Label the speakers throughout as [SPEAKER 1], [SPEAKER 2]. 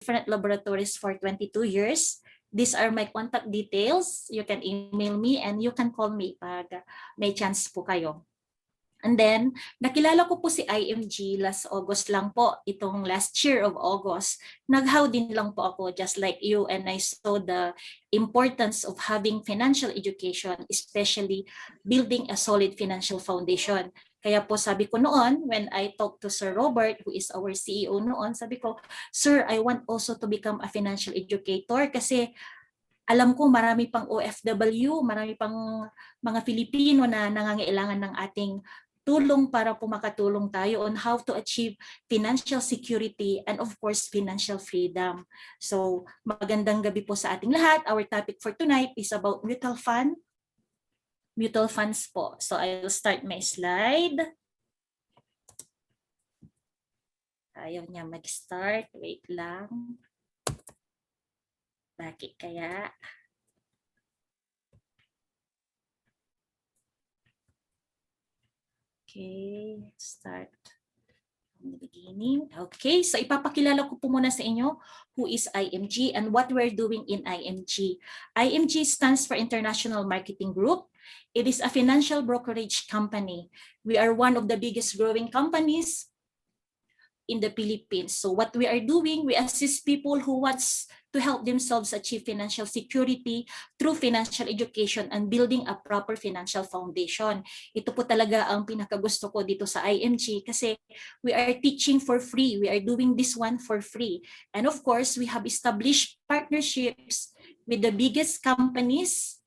[SPEAKER 1] different laboratories for 22 years. These are my contact details. You can email me and you can call me pag may chance po kayo. And then, nakilala ko po si IMG last August lang po, itong last year of August. Naghaw din lang po ako just like you, and I saw the importance of having financial education, especially building a solid financial foundation. Kaya po sabi ko noon, when I talked to Sir Robert, who is our CEO noon, sabi ko, Sir, I want also to become a financial educator kasi alam ko marami pang OFW, marami pang mga Filipino na nangangailangan ng ating tulong para po makatulong tayo on how to achieve financial security and of course financial freedom. So magandang gabi po sa ating lahat. Our topic for tonight is about mutual funds po. So I will start my slide. Ayaw niya mag-start. Wait lang. Bakit kaya? Okay, start from the beginning. Okay, so ipapakilala ko po muna sa inyo who is IMG and what we're doing in IMG. IMG stands for International Marketing Group. It is a financial brokerage company. We are one of the biggest growing companies in the Philippines. So what we are doing, we assist people who wants to help themselves achieve financial security through financial education and building a proper financial foundation. Ito po talaga ang pinakagusto ko dito sa IMG kasi we are teaching for free. We are doing this one for free. And of course, we have established partnerships with the biggest companies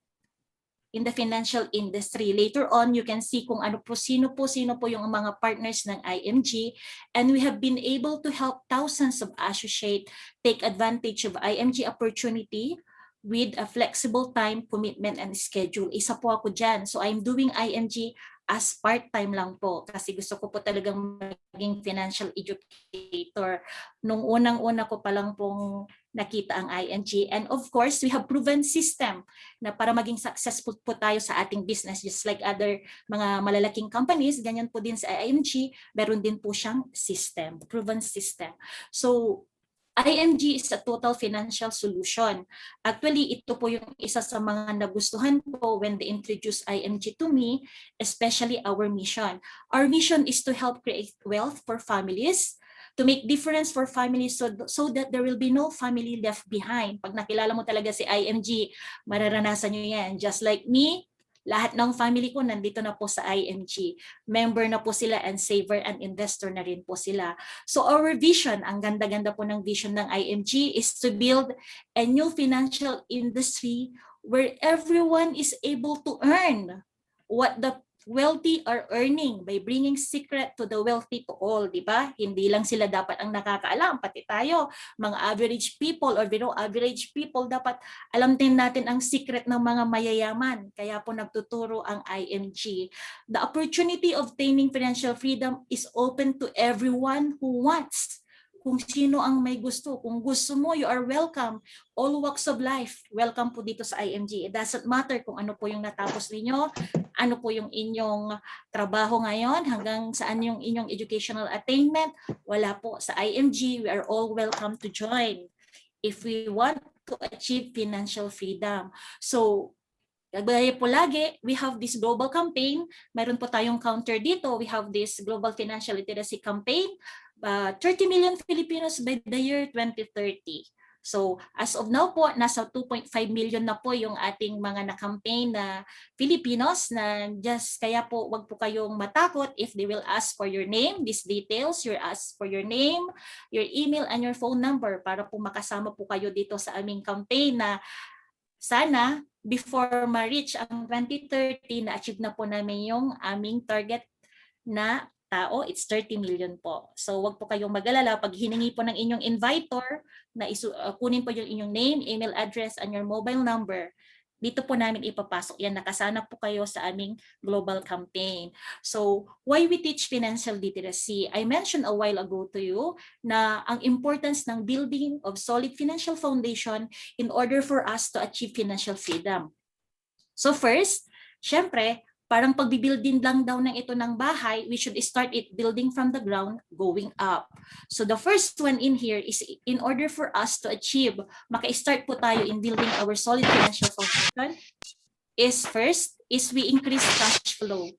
[SPEAKER 1] in the financial industry. Later on, you can see kung sino po yung mga partners ng IMG, and we have been able to help thousands of associates take advantage of IMG opportunity with a flexible time, commitment, and schedule. Isa po ako dyan. So I'm doing IMG as part-time lang po kasi gusto ko po talagang maging financial educator. Nung unang-una ko pa lang pong nakita ang IMG. And of course, we have proven system na para maging successful po tayo sa ating business, just like other mga malalaking companies, ganyan po din sa IMG, meron din po siyang system, proven system. So, IMG is a total financial solution. Actually, ito po yung isa sa mga nagustuhan ko when they introduced IMG to me, especially our mission. Our mission is to help create wealth for families, to make difference for families so that there will be no family left behind. Pag nakilala mo talaga si IMG, mararanasan nyo yan. Just like me, lahat ng family ko nandito na po sa IMG. Member na po sila and saver and investor na rin po sila. So our vision, ang ganda-ganda po ng vision ng IMG is to build a new financial industry where everyone is able to earn what the wealthy are earning by bringing secret to the wealthy to all, di ba? Hindi lang sila dapat ang nakakaalam, pati tayo, mga average people or below average people, dapat alam din natin ang secret ng mga mayayaman. Kaya po nagtuturo ang IMG. The opportunity of obtaining financial freedom is open to everyone who wants. Kung sino ang may gusto. Kung gusto mo, you are welcome. All walks of life, welcome po dito sa IMG. It doesn't matter kung ano po yung natapos ninyo, ano po yung inyong trabaho ngayon, hanggang saan yung inyong educational attainment. Wala po. Sa IMG, we are all welcome to join if we want to achieve financial freedom. So, gaya po lagi, we have this global campaign. Mayroon po tayong counter dito. We have this global financial literacy campaign. 30 million Filipinos by the year 2030. So as of now po, nasa 2.5 million na po yung ating mga na-campaign na Filipinos na just kaya po wag po kayong matakot if they will ask for your name, these details, you ask for your name, your email, and your phone number para po makasama po kayo dito sa aming campaign na sana before ma-reach ang 2030 na-achieve na po namin yung aming target na tao, it's 30 million po. So wag po kayong mag-alala pag hiningi po ng inyong invitor na kunin po yung inyong name, email address, and your mobile number. Dito po namin ipapasok yan. Nakasana po kayo sa aming global campaign. So why we teach financial literacy? I mentioned a while ago to you na ang importance ng building of solid financial foundation in order for us to achieve financial freedom. So first, syempre, parang pagbibuilding lang daw ng ito ng bahay, we should start it building from the ground, going up. So the first one in here is in order for us to achieve, maka-start po tayo in building our solid financial foundation, is first, is we increase cash flow.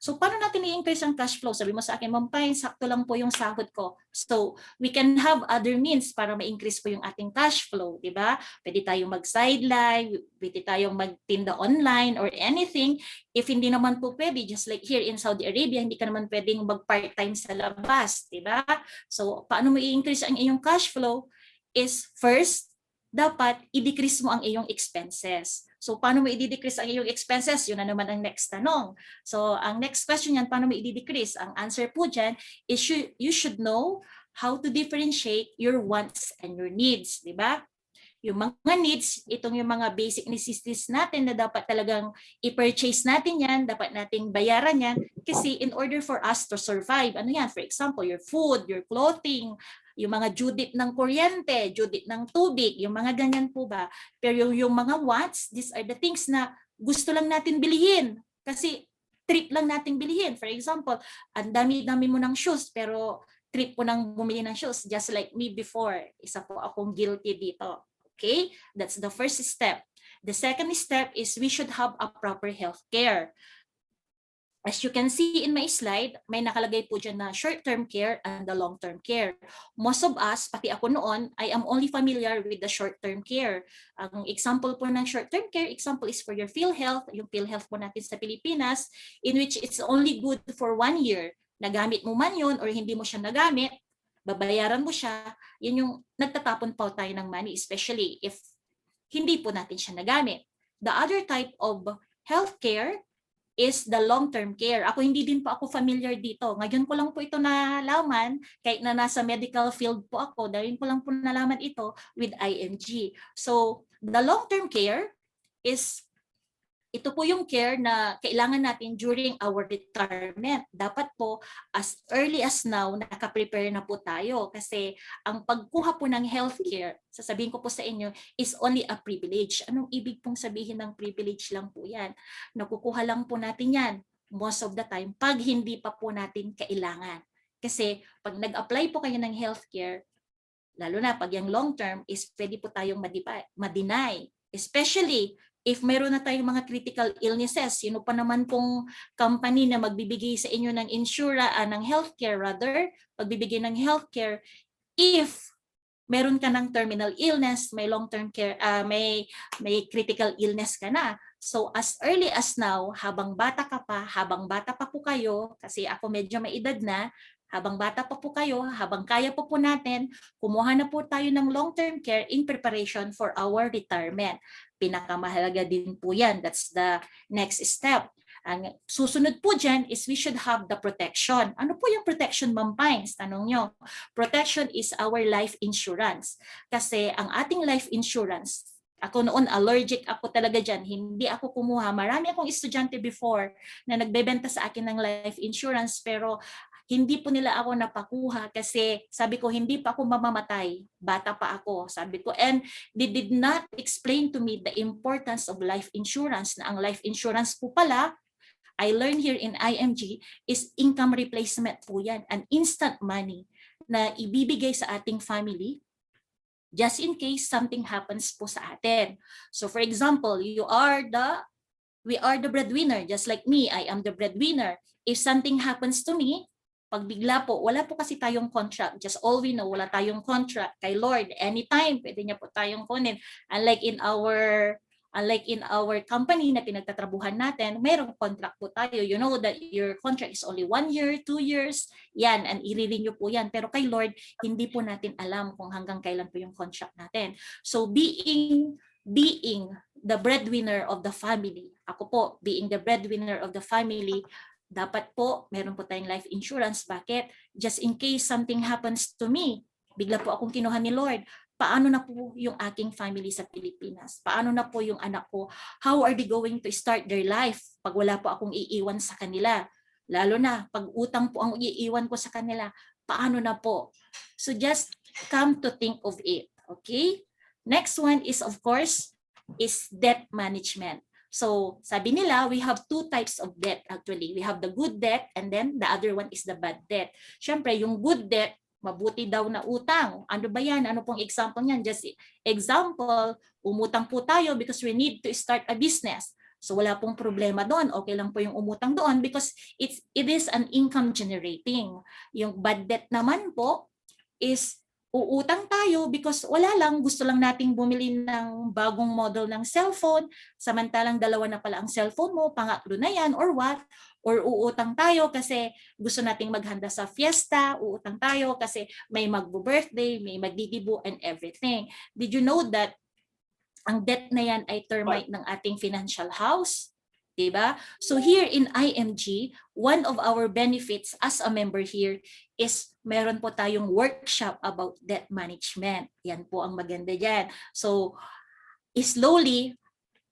[SPEAKER 1] So, paano natin i-increase ang cash flow? Sabi mo sa akin, Ma'am Pine, sakto lang po yung sahod ko. So, we can have other means para ma-increase po yung ating cash flow, di ba? Pwede tayong mag-sideline, pwede tayong magtinda online or anything. If hindi naman po pwede, just like here in Saudi Arabia, hindi ka naman pwedeng mag-part-time sa labas, di ba? So, paano mo i-increase ang iyong cash flow? Is first, dapat i-decrease mo ang iyong expenses. So, paano mo i-decrease ang iyong expenses? Yun na naman ang next tanong. So, ang next question yan, paano mo i-decrease? Ang answer po dyan is you should know how to differentiate your wants and your needs, di ba? Yung mga needs, itong yung mga basic necessities natin na dapat talagang i-purchase natin yan, dapat nating bayaran yan, kasi in order for us to survive, ano yan, for example, your food, your clothing, yung mga due date ng kuryente, due date ng tubig, yung mga ganyan po ba. Pero yung mga wants, these are the things na gusto lang natin bilihin. Kasi trip lang natin bilihin. For example, ang dami-dami mo ng shoes, pero trip po nang bumili ng shoes, just like me before. Isa po akong guilty dito. Okay? That's the first step. The second step is we should have a proper health care. As you can see in my slide, may nakalagay po dyan na short-term care and the long-term care. Most of us, pati ako noon, I am only familiar with the short-term care. Ang example po ng short-term care, example is for your PhilHealth, yung PhilHealth po natin sa Pilipinas, in which it's only good for 1 year. Nagamit mo man yun or hindi mo siya nagamit, babayaran mo siya, yun yung nagtatapon pa tayo ng money, especially if hindi po natin siya nagamit. The other type of healthcare is the long-term care. Ako hindi din po ako familiar dito. Ngayon ko lang po ito nalaman, kahit na nasa medical field po ako, dahil ko lang po nalaman ito with IMG. So, the long-term care is ito po yung care na kailangan natin during our retirement. Dapat po, as early as now, nakaprepare na po tayo. Kasi ang pagkuha po ng healthcare, sasabihin ko po sa inyo, is only a privilege. Anong ibig pong sabihin ng privilege lang po yan? Nakukuha lang po natin yan most of the time pag hindi pa po natin kailangan. Kasi pag nag-apply po kayo ng healthcare, lalo na pag yung long term, is pwede po tayong ma-deny. Especially if meron na tayong mga critical illnesses, sino pa naman pong company na magbibigay sa inyo ng ng healthcare rather, pagbibigay ng healthcare if meron ka ng terminal illness, may long-term care, may critical illness ka na. So as early as now, habang bata ka pa, habang bata pa po kayo, kasi ako medyo may edad na, habang bata pa po kayo, habang kaya po natin, kumuha na po tayo ng long-term care in preparation for our retirement. Pinakamahalaga din po yan. That's the next step. Ang susunod po dyan is we should have the protection. Ano po yung protection, Ma'am Pines? Tanong nyo. Protection is our life insurance. Kasi ang ating life insurance, ako noon allergic ako talaga dyan. Hindi ako kumuha. Marami akong estudyante before na nagbebenta sa akin ng life insurance pero hindi po nila ako napakuha kasi sabi ko hindi pa ako mamamatay. Bata pa ako. Sabi ko and they did not explain to me the importance of life insurance na ang life insurance po pala I learned here in IMG is income replacement po yan, an instant money na ibibigay sa ating family just in case something happens po sa atin. So for example, we are the breadwinner, just like me, I am the breadwinner. If something happens to me, pag bigla po, wala po kasi tayong contract. Just all we know, wala tayong contract kay Lord. Anytime, pwede niya po tayong kunin. Unlike in our company na pinagtatrabuhan natin, mayroong contract po tayo. You know that your contract is only 1 year, 2 years. Yan, and i-renew po yan. Pero kay Lord, hindi po natin alam kung hanggang kailan po yung contract natin. So being the breadwinner of the family, ako po, being the breadwinner of the family, dapat po, meron po tayong life insurance. Bakit? Just in case something happens to me, bigla po akong kinuha ni Lord. Paano na po yung aking family sa Pilipinas? Paano na po yung anak ko? How are they going to start their life pag wala po akong iiwan sa kanila? Lalo na, pag utang po ang iiwan ko sa kanila, paano na po? So just come to think of it. Okay? Next one is, of course, is debt management. So sabi nila, we have two types of debt actually. We have the good debt and then the other one is the bad debt. Siyempre, yung good debt, mabuti daw na utang. Ano ba yan? Ano pong example niyan? Just example, umutang po tayo because we need to start a business. So wala pong problema doon. Okay lang po yung umutang doon because it is an income generating. Yung bad debt naman po is uutang tayo because wala lang, gusto lang nating bumili ng bagong model ng cellphone, samantalang dalawa na pala ang cellphone mo, pangatlo na yan or what, or uutang tayo kasi gusto nating maghanda sa fiesta, uutang tayo kasi may magbo-birthday, may magdidibo and everything. Did you know that ang debt na yan ay termite ng ating financial house? Diba? So here in IMG, one of our benefits as a member here is meron po tayong workshop about debt management. Yan po ang maganda dyan. So slowly,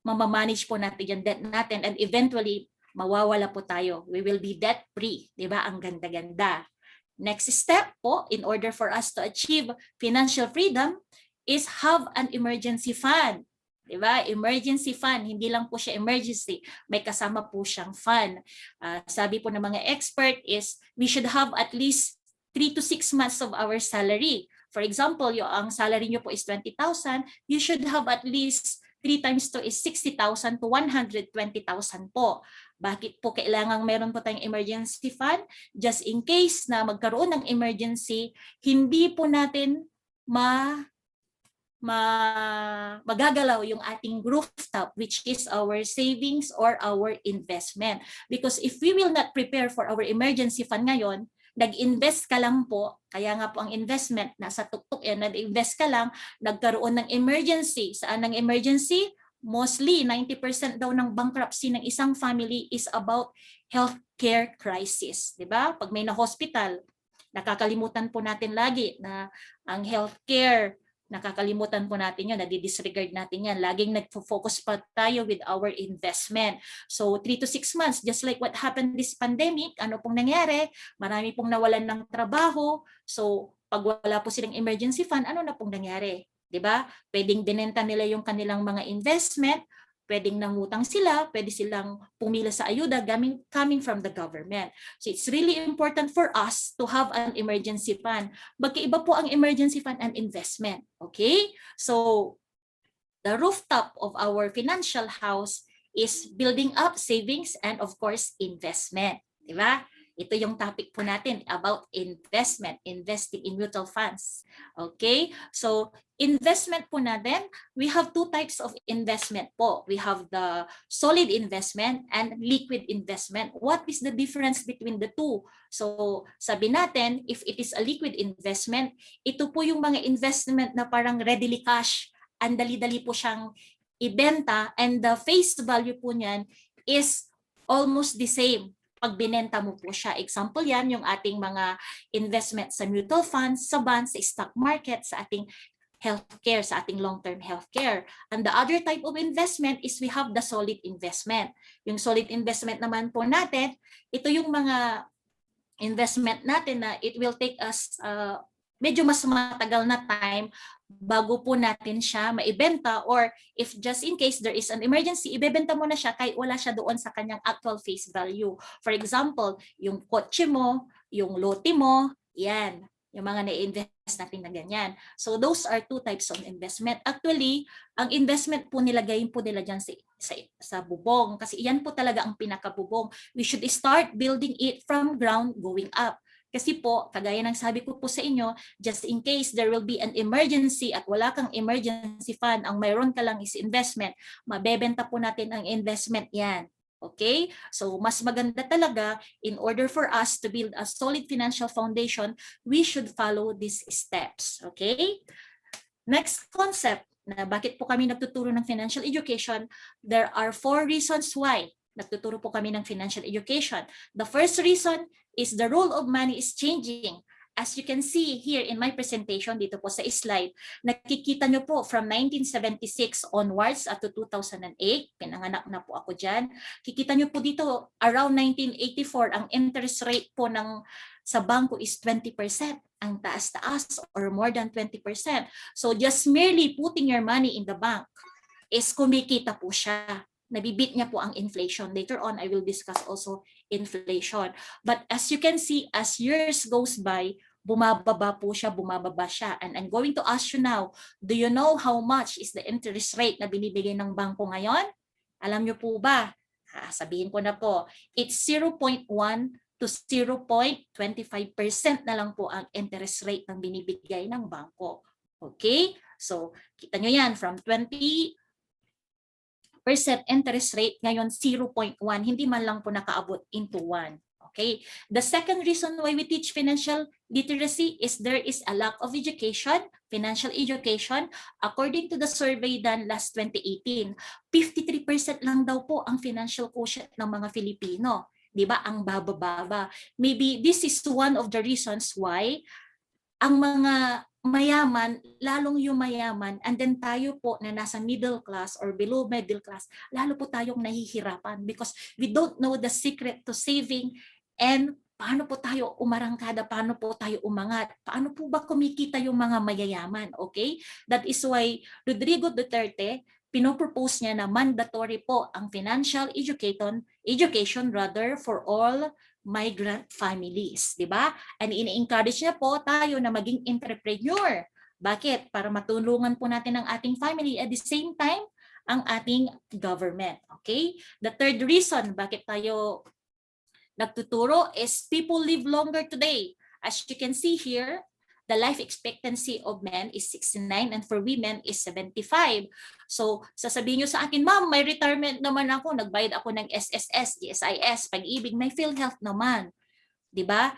[SPEAKER 1] mamamanage po natin yung debt natin and eventually, mawawala po tayo. We will be debt-free. Diba? Ang ganda-ganda. Next step po, in order for us to achieve financial freedom, is have an emergency fund. Diba? Emergency fund, hindi lang po siya emergency, may kasama po siyang fund. Sabi po ng mga expert is we should have at least 3 to 6 months of our salary. For example, ang salary nyo po is 20,000, you should have at least 3 times 2 is 60,000 to 120,000 po. Bakit po kailangan meron po tayong emergency fund? Just in case na magkaroon ng emergency, hindi po natin magagalaw yung ating rooftop, which is our savings or our investment. Because if we will not prepare for our emergency fund ngayon, nag-invest ka lang po, kaya nga po ang investment, nasa tuktok yan, nag-invest ka lang, nagkaroon ng emergency. Saan ng emergency? Mostly, 90% daw ng bankruptcy ng isang family is about healthcare crisis. Diba? Pag may na-hospital, nakakalimutan po natin lagi na ang healthcare, nakakalimutan po natin yun, nadi-disregard natin yan. Laging nagfo-focus pa tayo with our investment. So 3 to 6 months, just like what happened this pandemic, ano pong nangyari? Marami pong nawalan ng trabaho. So pag wala po silang emergency fund, ano na pong nangyari? 'Di ba? Pwedeng binenta nila yung kanilang mga investment, pwedeng nangutang sila, pwede silang pumila sa ayuda coming from the government. So it's really important for us to have an emergency fund. Magkaiba po ang emergency fund and investment. Okay? So the rooftop of our financial house is building up savings and of course investment. Diba? Ito yung topic po natin about investment, investing in mutual funds. Okay? So investment po natin, we have two types of investment po. We have the solid investment and liquid investment. What is the difference between the two? So sabi natin, if it is a liquid investment, ito po yung mga investment na parang readily cash. Ang dali-dali po siyang ibenta and the face value po niyan is almost the same pag binenta mo po siya. Example yan, yung ating mga investment sa mutual funds, sa bonds, sa stock market, sa ating healthcare, sa ating long-term healthcare. And the other type of investment is we have the solid investment. Yung solid investment naman po natin, ito yung mga investment natin na it will take us medyo mas matagal na time bago po natin siya maibenta, or if just in case there is an emergency, ibebenta mo na siya kahit wala siya doon sa kanyang actual face value. For example, yung kotse mo, yung lote mo, yan, yung mga na-invest natin na ganyan. So those are two types of investment. Actually, ang investment po nilagay po nila dyan sa bubong kasi yan po talaga ang pinakabubong. We should start building it from ground going up. Kasi po, kagaya ng sabi ko po sa inyo, just in case there will be an emergency at wala kang emergency fund, ang mayroon ka lang is investment, mabebenta po natin ang investment yan. Okay? So, mas maganda talaga, in order for us to build a solid financial foundation, we should follow these steps. Okay? Next concept, na bakit po kami nagtuturo ng financial education, there are 4 reasons why nagtuturo po kami ng financial education. The first reason is the role of money is changing. As you can see here in my presentation, dito po sa slide, nakikita nyo po from 1976 onwards up to 2008, pinanganak na po ako dyan. Kikita nyo po dito, around 1984, ang interest rate po sa bangko is 20%. Ang taas-taas or more than 20%. So just merely putting your money in the bank is kumikita po siya. nabibit niya po ang inflation. Later on, I will discuss also inflation. But as you can see, as years goes by, bumababa siya. And I'm going to ask you now, do you know how much is the interest rate na binibigay ng bangko ngayon? Alam niyo po ba? Sabihin ko na po, it's 0.1 to 0.25% na lang po ang interest rate ng binibigay ng bangko. Okay? So, kita nyo yan, from 20% interest rate, ngayon 0.1, hindi man lang po nakaabot into 1. Okay? The second reason why we teach financial literacy is there is a lack of education, financial education. According to the survey done last 2018, 53% lang daw po ang financial quotient ng mga Filipino. Di ba? Ang baba-baba. Maybe this is one of the reasons why ang mga mayaman, lalong yung mayaman, and then tayo po na nasa middle class or below middle class, lalo po tayong nahihirapan because we don't know the secret to saving and paano po tayo umarangkada, paano po tayo umangat, paano po ba kumikita yung mga mayayaman, okay? That is why Rodrigo Duterte, pinopropose niya na mandatory po ang financial education for all migrant families, di ba? And ini-encourage niya po tayo na maging entrepreneur. Bakit? Para matulungan po natin ang ating family at the same time ang ating government. Okay? The third reason bakit tayo nagtuturo is people live longer today. As you can see here, the life expectancy of men is 69 and for women is 75. So, sasabihin nyo sa akin, ma'am, may retirement naman ako, nagbayad ako ng SSS, GSIS, Pag-ibig, may PhilHealth naman. 'Di ba?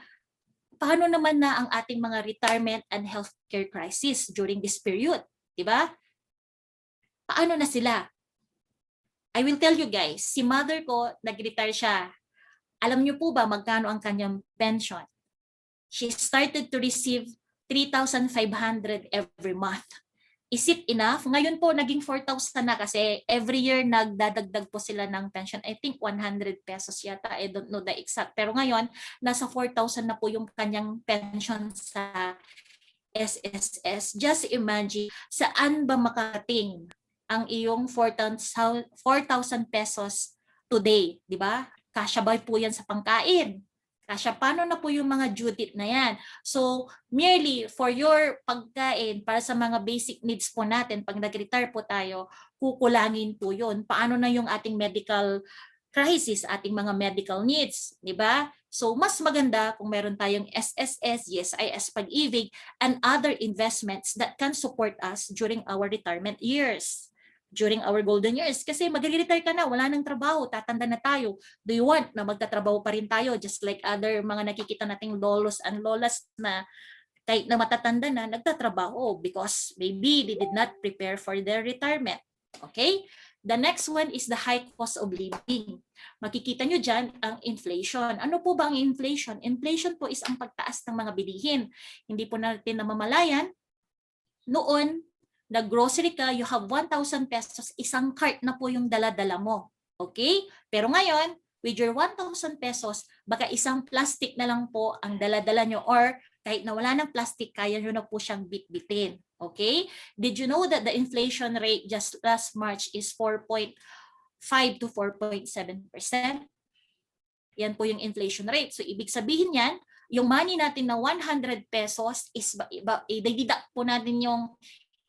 [SPEAKER 1] Paano naman na ang ating mga retirement and healthcare crisis during this period? 'Di ba? Paano na sila? I will tell you guys, si mother ko, nag-retire siya. Alam niyo po ba magkano ang kanyang pension? She started to receive 3,500 every month. Is it enough? Ngayon po, naging 4,000 na kasi every year nagdadagdag po sila ng pension. I think 100 pesos yata. I don't know the exact. Pero ngayon, nasa 4,000 na po yung kanyang pension sa SSS. Just imagine, saan ba makarating ang iyong 4,000 pesos today? Di ba? Kasabay po yan sa pangkain. Kasya, paano na po yung mga due date na yan? So, merely for your pagkain, para sa mga basic needs po natin, pag nag-retire po tayo, kukulangin po yun. Paano na yung ating medical crisis, ating mga medical needs, di ba? So, mas maganda kung meron tayong SSS, GSIS, Pag-ibig, and other investments that can support us during our retirement years. During our golden years. Kasi mag-retire ka na, wala nang trabaho, tatanda na tayo. Do you want na magtatrabaho pa rin tayo just like other mga nakikita nating lolos and lolas na kahit na matatanda na, nagtatrabaho because maybe they did not prepare for their retirement. Okay? The next one is the high cost of living. Makikita nyo dyan ang inflation. Ano po ba ang inflation? Inflation po is ang pagtaas ng mga bilihin. Hindi po natin namamalayan. Noon, nag-grocery ka, you have 1,000 pesos, isang cart na po yung dala-dala mo. Okay? Pero ngayon, with your 1,000 pesos, baka isang plastic na lang po ang dala-dala nyo or kahit na wala ng plastic, kaya nyo na po siyang bit-bitin. Okay? Did you know that the inflation rate just last March is 4.5 to 4.7%? Yan po yung inflation rate. So, ibig sabihin yan, yung money natin na 100 pesos is i-deduct po natin yung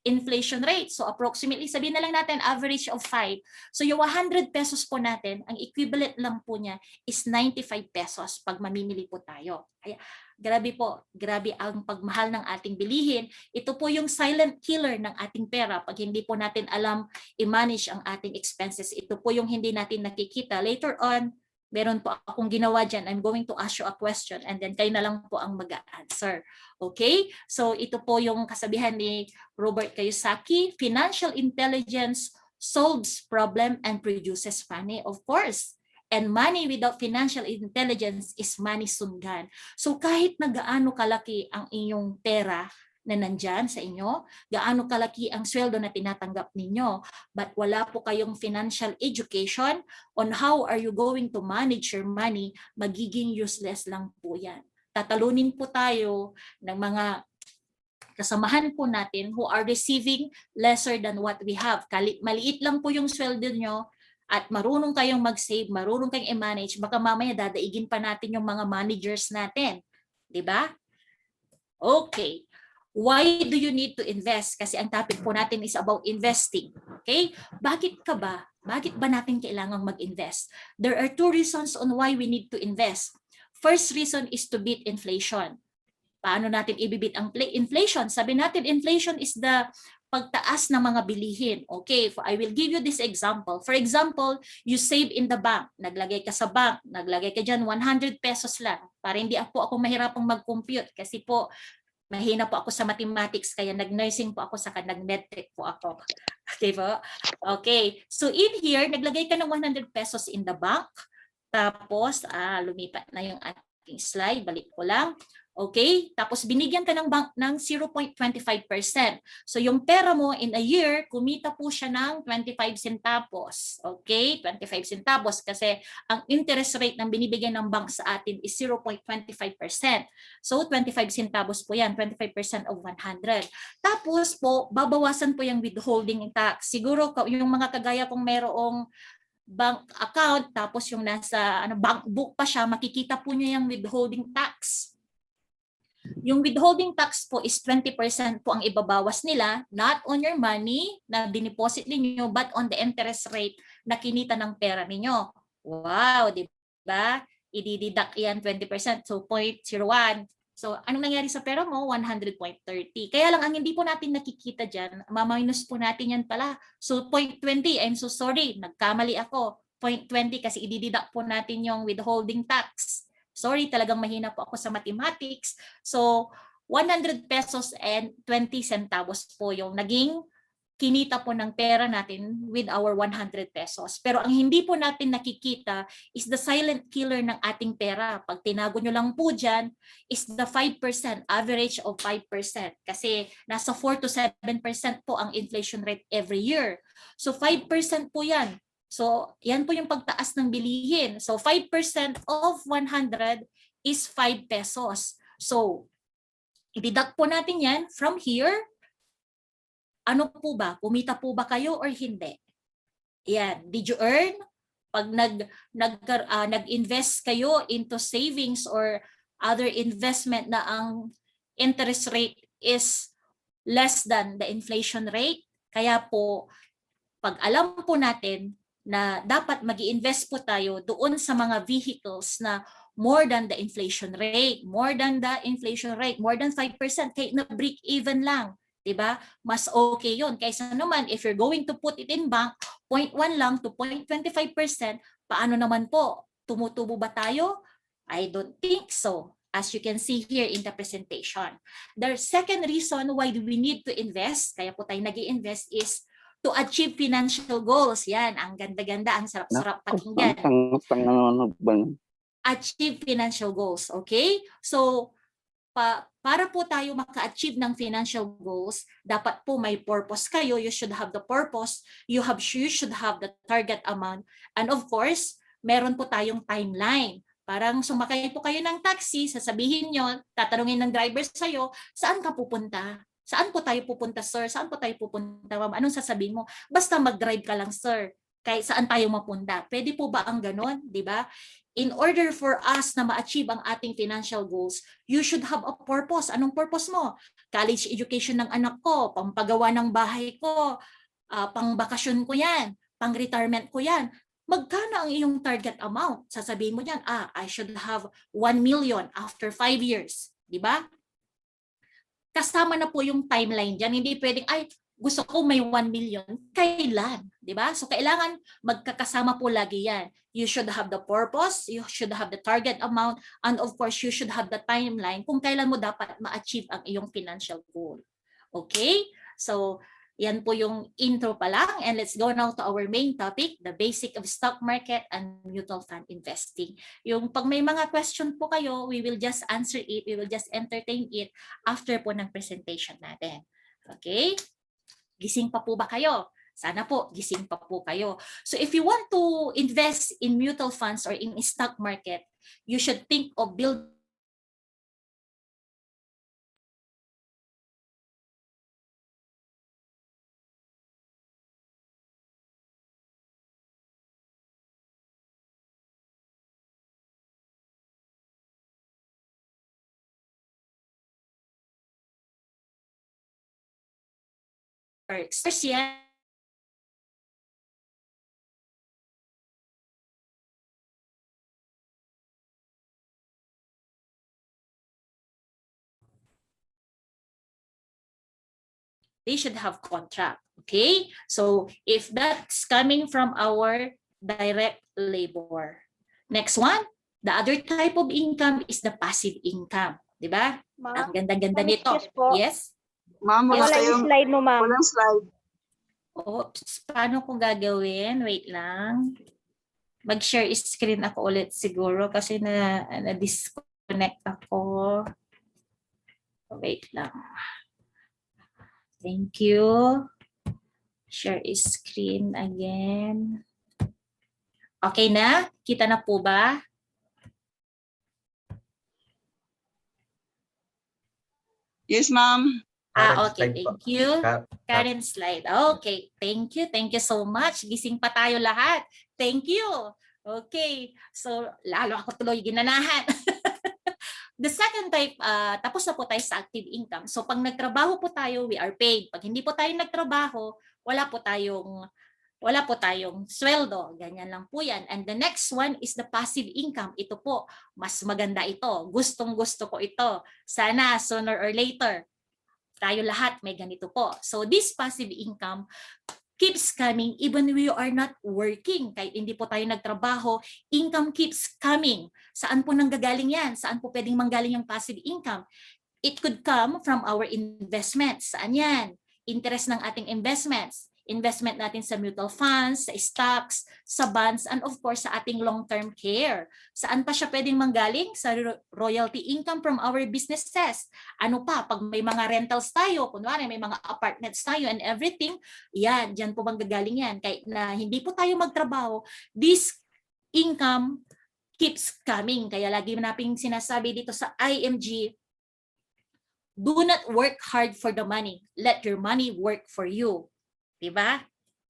[SPEAKER 1] inflation rate. So approximately, sabihin na lang natin average of 5. So yung 100 pesos po natin, ang equivalent lang po niya is 95 pesos pag mamimili po tayo. Kaya grabe po, grabe ang pagmahal ng ating bilihin. Ito po yung silent killer ng ating pera pag hindi po natin alam i-manage ang ating expenses. Ito po yung hindi natin nakikita. Later on, meron po akong ginawa dyan. I'm going to ask you a question and then kayo na lang po ang mag-answer. Okay? So ito po yung kasabihan ni Robert Kiyosaki, financial intelligence solves problem and produces money. Of course. And money without financial intelligence is money sunggan. So kahit na gaano kalaki ang inyong pera na nandyan sa inyo, gaano kalaki ang sweldo na tinatanggap ninyo, but wala po kayong financial education on how are you going to manage your money, magiging useless lang po yan. Tatalunin po tayo ng mga kasamahan po natin who are receiving lesser than what we have. Maliit lang po yung sweldo nyo, at marunong kayong mag-save, marunong kayong i-manage, baka mamaya dadaigin pa natin yung mga managers natin. 'Di ba? Okay. Why do you need to invest? Kasi ang topic po natin is about investing. Okay? Bakit ba natin kailangang mag-invest? There are two reasons on why we need to invest. First reason is to beat inflation. Paano natin ibibit ang inflation? Sabi natin, inflation is the pagtaas ng mga bilihin. Okay, I will give you this example. For example, you save in the bank. Naglagay ka sa bank, naglagay ka dyan 100 pesos lang. Para hindi ako mahirapang mag-compute kasi po mahina po ako sa mathematics kaya nag-nursing po ako saka nag-medtech po ako. Okay po? Okay. So in here, naglagay ka ng 100 pesos in the bank. Tapos, lumipat na yung ating slide. Balik ko lang. Okay? Tapos binigyan ka ng bank ng 0.25%. So yung pera mo in a year, kumita po siya ng 25 centavos. Okay? 25 centavos kasi ang interest rate ng binibigay ng bank sa atin is 0.25%. So 25 centavos po yan, 25% of 100. Tapos po, babawasan po yung withholding tax. Siguro yung mga kagaya kung merong bank account tapos yung nasa bank book pa siya, makikita po niyo yung withholding tax. Yung withholding tax po is 20% po ang ibabawas nila, not on your money na dineposit ninyo, but on the interest rate na kinita ng pera ninyo. Wow, di ba? I-deduct yan 20%, so 0.01. So, anong nangyari sa pera mo? 100.30. Kaya lang, ang hindi po natin nakikita dyan, maminus po natin yan pala. So, 0.20, I'm so sorry, nagkamali ako. 0.20 kasi i-deduct po natin yung withholding tax. Sorry, talagang mahina po ako sa mathematics. So, 100 pesos and 20 centavos po yung naging kinita po ng pera natin with our 100 pesos. Pero ang hindi po natin nakikita is the silent killer ng ating pera. Pag tinago nyo lang po dyan, is the 5%, average of 5%. Kasi nasa 4 to 7% po ang inflation rate every year. So 5% po yan. So, yan po yung pagtaas ng bilihin. So, 5% of 100 is 5 pesos. So, i-deduct po natin yan from here. Ano po ba? Kumita po ba kayo or hindi? Yan. Did you earn? Pag nag-invest kayo into savings or other investment na ang interest rate is less than the inflation rate, kaya po, pag alam po natin na dapat mag-i-invest po tayo doon sa mga vehicles na more than the inflation rate, more than 5%, kahit na break even lang, 'di ba? Mas okay 'yon kaysa naman if you're going to put it in bank, 0.1 lang to 0.25%, paano naman po? Tumutubo ba tayo? I don't think so. As you can see here in the presentation. The second reason why we need to invest, kaya po tayo nag-i-invest is to achieve financial goals. Yan, ang ganda-ganda, ang sarap-sarap pakinggan. Achieve financial goals, okay? So, para po tayo maka-achieve ng financial goals, dapat po may purpose kayo. You should have the purpose. You should have the target amount. And of course, meron po tayong timeline. Parang sumakay po kayo ng taxi, sasabihin nyo, tatanungin ng driver sa'yo, saan ka pupunta? Saan po tayo pupunta, sir? Saan po tayo pupunta, ma'am? Anong sasabihin mo? Basta mag-drive ka lang, sir. Kahit saan tayo mapunta. Pwede po ba ang ganon? Di ba? In order for us na ma-achieve ang ating financial goals, you should have a purpose. Anong purpose mo? College education ng anak ko, pampagawa ng bahay ko, pang-bakasyon ko yan, pang-retirement ko yan. Magkano ang iyong target amount? Sasabihin mo yan, I should have 1 million after 5 years. Di ba? Kasama na po yung timeline dyan. Hindi pwedeng, gusto ko may 1 million. Kailan? Di ba? So, kailangan magkakasama po lagi yan. You should have the purpose, you should have the target amount, and of course, you should have the timeline kung kailan mo dapat ma-achieve ang iyong financial goal. Okay? So, yan po yung intro pa lang. And let's go now to our main topic, the basic of stock market and mutual fund investing. Yung pag may mga question po kayo, we will just answer it, we will just entertain it after po ng presentation natin. Okay? Gising pa po ba kayo? Sana po, gising pa po kayo. So if you want to invest in mutual funds or in stock market, you should think of building perks. First yan, they should have contract. Okay? So if that's coming from our direct labor. Next one, the other type of income is the passive income. Di ba? Ang ganda-ganda nito.
[SPEAKER 2] excuse po.
[SPEAKER 1] Yes?
[SPEAKER 3] Ma'am, wala
[SPEAKER 2] Wala yung
[SPEAKER 3] tayong
[SPEAKER 2] slide mo, ma'am.
[SPEAKER 3] walang slide.
[SPEAKER 1] Oops, paano ko gagawin? Wait lang. Mag-share screen ako ulit siguro kasi na-disconnect ako. Wait lang. Thank you. Share screen again. Okay na? Kita na po ba?
[SPEAKER 3] Yes, ma'am.
[SPEAKER 1] Okay. Thank you. Current slide. Okay. Thank you. Thank you so much. Gising pa tayo lahat. Thank you. Okay. So, lalo ako tuloy ginanahan. The second type, tapos na po tayo sa active income. So, pag nagtrabaho po tayo, we are paid. Pag hindi po tayo nagtrabaho, wala po tayong sweldo. Ganyan lang po yan. And the next one is the passive income. Ito po, mas maganda ito. Gustong-gusto ko ito. Sana sooner or later, tayo lahat may ganito po. So this passive income keeps coming even we are not working. Kahit hindi po tayo nagtrabaho, income keeps coming. Saan po nanggagaling yan? Saan po pwedeng manggaling yung passive income? It could come from our investments. Saan yan? Interest ng ating investments. Investment natin sa mutual funds, sa stocks, sa bonds, and of course sa ating long-term care. Saan pa siya pwedeng manggaling? Sa royalty income from our businesses. Ano pa? Pag may mga rentals tayo, kunwari may mga apartments tayo and everything, yan, dyan po manggagaling yan. Kahit na hindi po tayo magtrabaho, this income keeps coming. Kaya lagi nating sinasabi dito sa IMG, do not work hard for the money. Let your money work for you. Diba?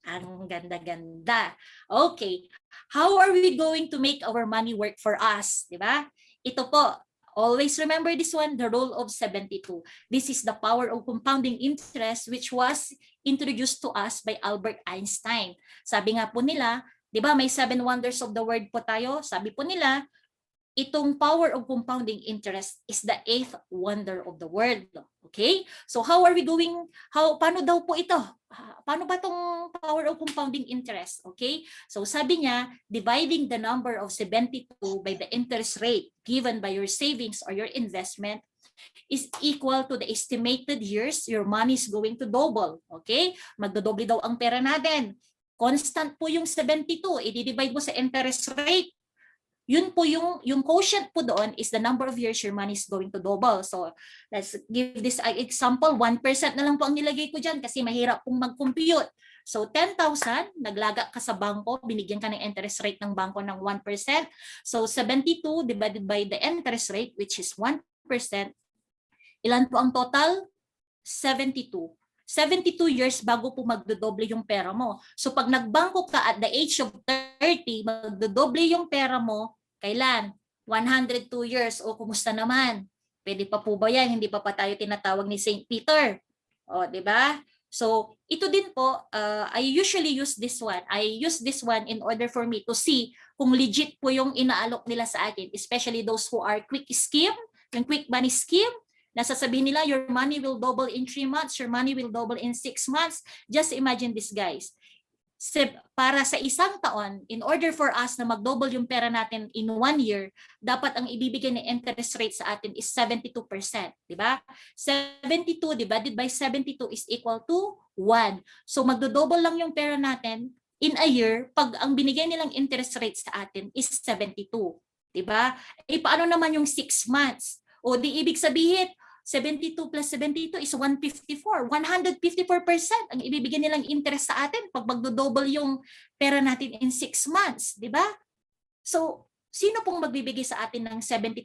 [SPEAKER 1] Ang ganda-ganda. Okay. How are we going to make our money work for us? Diba? Ito po. Always remember this one, the rule of 72. This is the power of compounding interest which was introduced to us by Albert Einstein. Sabi nga po nila, diba may 7 wonders of the world po tayo? Sabi po nila, itong power of compounding interest is the 8th wonder of the world. Okay? So how are we going, paano daw po ito? Paano ba itong power of compounding interest? Okay? So sabi niya, dividing the number of 72 by the interest rate given by your savings or your investment is equal to the estimated years your money is going to double. Okay? Magdodoble daw ang pera natin. Constant po yung 72. I-divide mo sa interest rate. Yun po yung quotient po doon is the number of years your money is going to double. So let's give this example. 1% na lang po ang nilagay ko dyan kasi mahirap pong mag-compute. So 10,000, naglaga ka sa bangko, binigyan ka ng interest rate ng bangko ng 1%. So 72 divided by the interest rate which is 1%. Ilan po ang total? 72. 72 years bago po magdodoble yung pera mo. So pag nagbangko ka at the age of 30, magdodoble yung pera mo, kailan? 102 years. O kumusta naman? Pwede pa po ba yan? Hindi pa tayo tinatawag ni St. Peter. O, di ba? So ito din po, I usually use this one. I use this one in order for me to see kung legit po yung inaalok nila sa akin, especially those who are quick scheme, yung quick money scheme. Nasasabihin nila, your money will double in 3 months, your money will double in 6 months. Just imagine this, guys. Para sa isang taon, in order for us na mag-double yung pera natin in 1 year, dapat ang ibibigay ng interest rate sa atin is 72%. Diba? 72 divided by 72 is equal to 1. So magdo-double lang yung pera natin in a year pag ang binigay nilang interest rate sa atin is 72. Diba? Eh paano naman yung 6 months? O di ibig sabihin, 72 plus 72 is 154. 154% ang ibibigay nilang interest sa atin pag magdo-double yung pera natin in 6 months. Di ba? So, sino pong magbibigay sa atin ng 72%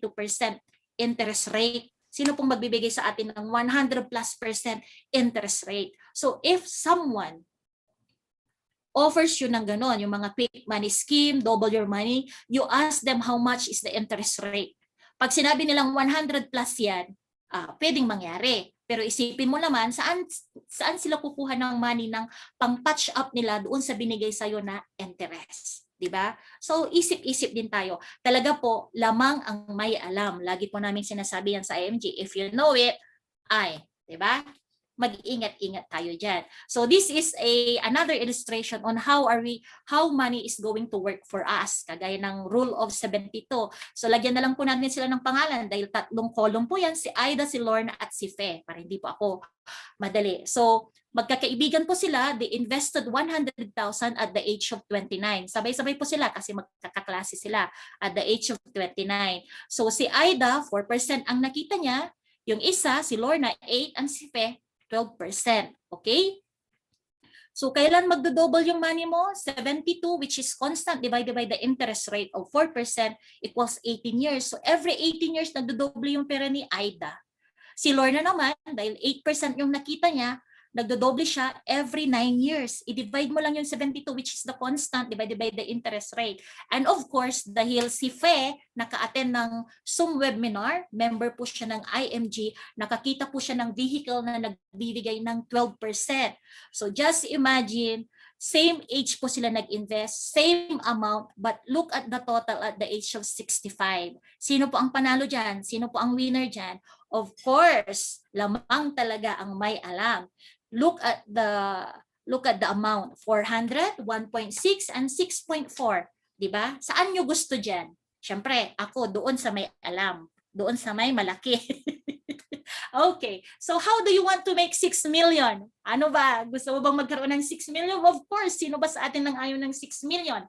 [SPEAKER 1] interest rate? Sino pong magbibigay sa atin ng 100+% interest rate? So, if someone offers you ng ganon, yung mga quick money scheme, double your money, you ask them how much is the interest rate. Pag sinabi nilang 100 plus yan, pwedeng mangyari. Pero isipin mo naman, saan sila kukuha ng money ng pang-patch up nila doon sa binigay sa'yo na interest. Diba? So, isip-isip din tayo. Talaga po, lamang ang may alam. Lagi po namin sinasabi yan sa IMG. If you know it, diba? Mag-ingat-ingat tayo dyan. So this is another illustration on how money is going to work for us. Kagaya ng rule of 72. So lagyan na lang po natin sila ng pangalan dahil 3 column po yan, si Aida, si Lorna at si Fe, para hindi po ako madali. So magkakaibigan po sila, they invested 100,000 at the age of 29. Sabay-sabay po sila kasi magkakaklase sila at the age of 29. So si Aida, 4% ang nakita niya, yung isa, si Lorna, 8, and si Fe, 12%. Okay? So, kailan magdo-double yung money mo? 72, which is constant, divided by the interest rate of 4% equals 18 years. So, every 18 years, nagdo-double yung pera ni Aida. Si Lorna naman, dahil 8% yung nakita niya, nagdo-double siya every 9 years. I-divide mo lang yung 72, which is the constant, divided by the interest rate. And of course, dahil si Fe naka-attend ng Zoom webinar, member po siya ng IMG, nakakita po siya ng vehicle na nagbibigay ng 12%. So just imagine, same age po sila nag-invest, same amount, but look at the total at the age of 65. Sino po ang panalo dyan? Sino po ang winner dyan? Of course, lamang talaga ang may alam. Look at the amount, 400, 1.6, and 6.4. Diba? Saan nyo gusto dyan? Siyempre, ako doon sa may alam. Doon sa may malaki. Okay. So how do you want to make 6 million? Ano ba? Gusto mo bang magkaroon ng 6 million? Of course. Sino ba sa atin nang ayaw ng 6 million?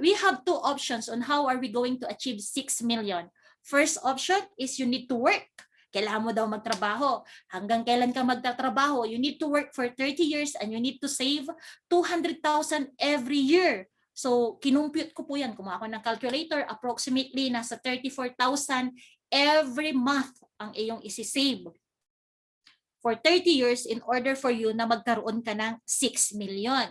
[SPEAKER 1] We have 2 options on how are we going to achieve 6 million. First option is you need to work. Kailangan mo daw magtrabaho. Hanggang kailan ka magtatrabaho? You need to work for 30 years and you need to save 200,000 every year. So, kinumpute ko po yan. Kumuha ako ng calculator. Approximately, nasa 34,000 every month ang iyong isisave. For 30 years in order for you na magkaroon ka ng 6 million.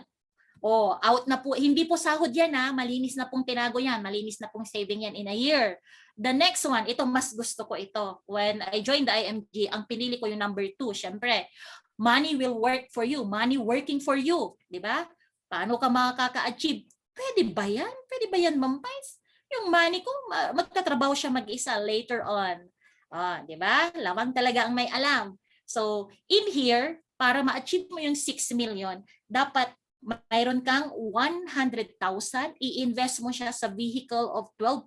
[SPEAKER 1] Oh, out na po. Hindi po sahod yan ha. Malinis na pong tinago yan. Malinis na pong saving yan in a year. The next one, ito mas gusto ko ito. When I joined the IMG, ang pinili ko yung number 2. Syempre, money will work for you. Money working for you. Diba? Paano ka makaka-achieve? Pwede ba yan? Pwede ba yan, Ma'am Pais? Yung money ko, magtatrabaho siya mag-isa later on. Diba? Lamang talaga ang may alam. So, in here, para ma-achieve mo yung 6 million, dapat mayroon kang 100,000, i-invest mo siya sa vehicle of 12%.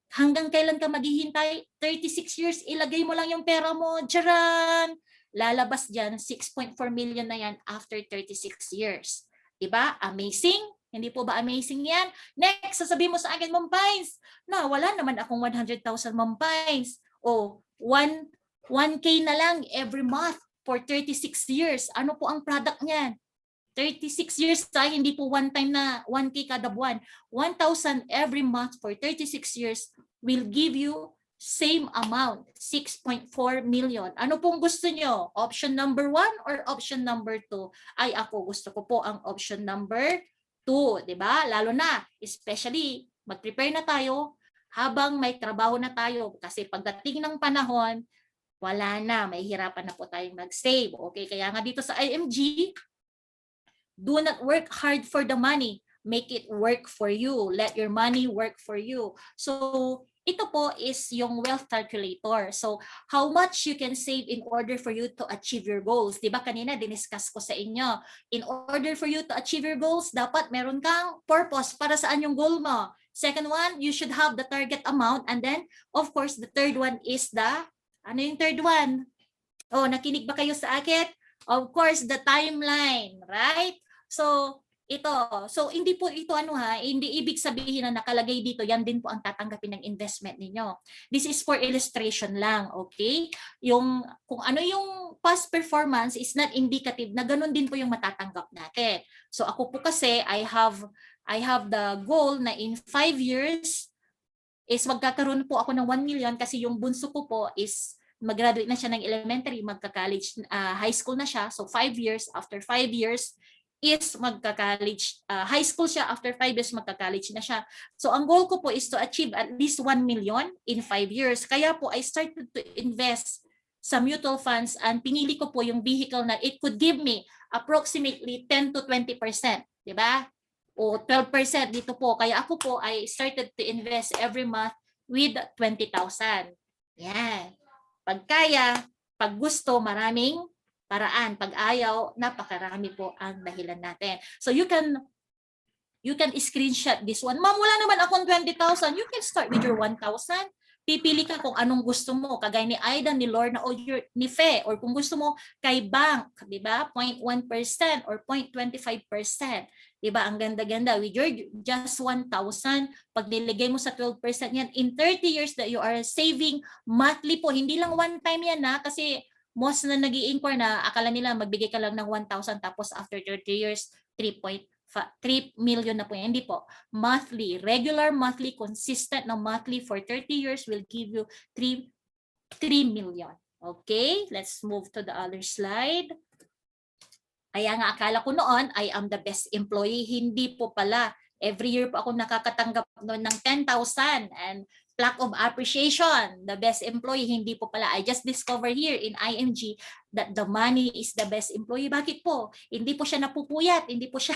[SPEAKER 1] Hanggang kailan ka maghihintay? 36 years, ilagay mo lang yung pera mo. Diyan! Lalabas dyan, 6.4 million na yan after 36 years. Diba? Amazing? Hindi po ba amazing yan? Next, sasabihin mo sa akin, Ma'am Pines, na wala naman akong 100,000, Ma'am Pines. O, 1K na lang every month for 36 years. Ano po ang product niyan? 36 years tayo, hindi po one time na 1K kada buwan. 1,000 every month for 36 years will give you same amount, 6.4 million. Ano pong gusto nyo? Option number 1 or option number 2? Ay, ako gusto ko po ang option number 2, di ba? Lalo na, especially, mag-prepare na tayo habang may trabaho na tayo. Kasi pagdating ng panahon, wala na, may hirapan na po tayong mag-save. Okay, kaya nga dito sa IMG, do not work hard for the money. Make it work for you. Let your money work for you. So, ito po is yung wealth calculator. So, how much you can save in order for you to achieve your goals. Diba kanina, diniscuss ko sa inyo. In order for you to achieve your goals, dapat meron kang purpose para saan yung goal mo. Second one, you should have the target amount. And then, of course, the third one is ano yung third one? Oh, nakinig ba kayo sa akin? Of course, the timeline, right? So, ito. So, hindi po ito hindi ibig sabihin na nakalagay dito, yan din po ang tatanggapin ng investment ninyo. This is for illustration lang, okay? Kung ano yung past performance is not indicative na ganun din po yung matatanggap natin. So, ako po kasi, I have the goal na in 5 years is magkakaroon po ako ng 1 million kasi yung bunso ko po is mag-graduate na siya ng elementary, magka-college, high school na siya. So 5 years, after 5 years is magka-college, high school siya, after 5 years magka-college na siya. So ang goal ko po is to achieve at least 1 million in 5 years. Kaya po I started to invest sa mutual funds and pinili ko po yung vehicle na it could give me approximately 10 to 20%, di ba? O 12% dito po. Kaya ako po, I started to invest every month with 20,000. Yan. Pag kaya, pag gusto, maraming paraan. Pag ayaw, napakarami po ang dahilan natin. So you can screenshot this one. Ma'am, wala naman akong 20,000. You can start with your 1,000. Pipili ka kung anong gusto mo. Kagaya ni Aida, ni Lorna, o ni Fe. Or kung gusto mo kay bank, di ba? 0.1% or 0.25%. Di ba? Ang ganda-ganda. With your just 1,000, pag niligay mo sa 12% yan, in 30 years that you are saving monthly po. Hindi lang one time yan na kasi most na nag-i-inquire na akala nila magbigay ka lang ng 1,000 tapos after 30 years, 3 million na po yan. Hindi po. Monthly, regular monthly, consistent na monthly for 30 years will give you 3 million. Okay, let's move to the other slide. Kaya nga akala ko noon, I am the best employee. Hindi po pala. Every year po ako nakakatanggap noon ng 10,000 and plaque of appreciation. The best employee, hindi po pala. I just discovered here in IMG that the money is the best employee. Bakit po? Hindi po siya napupuyat. Hindi po siya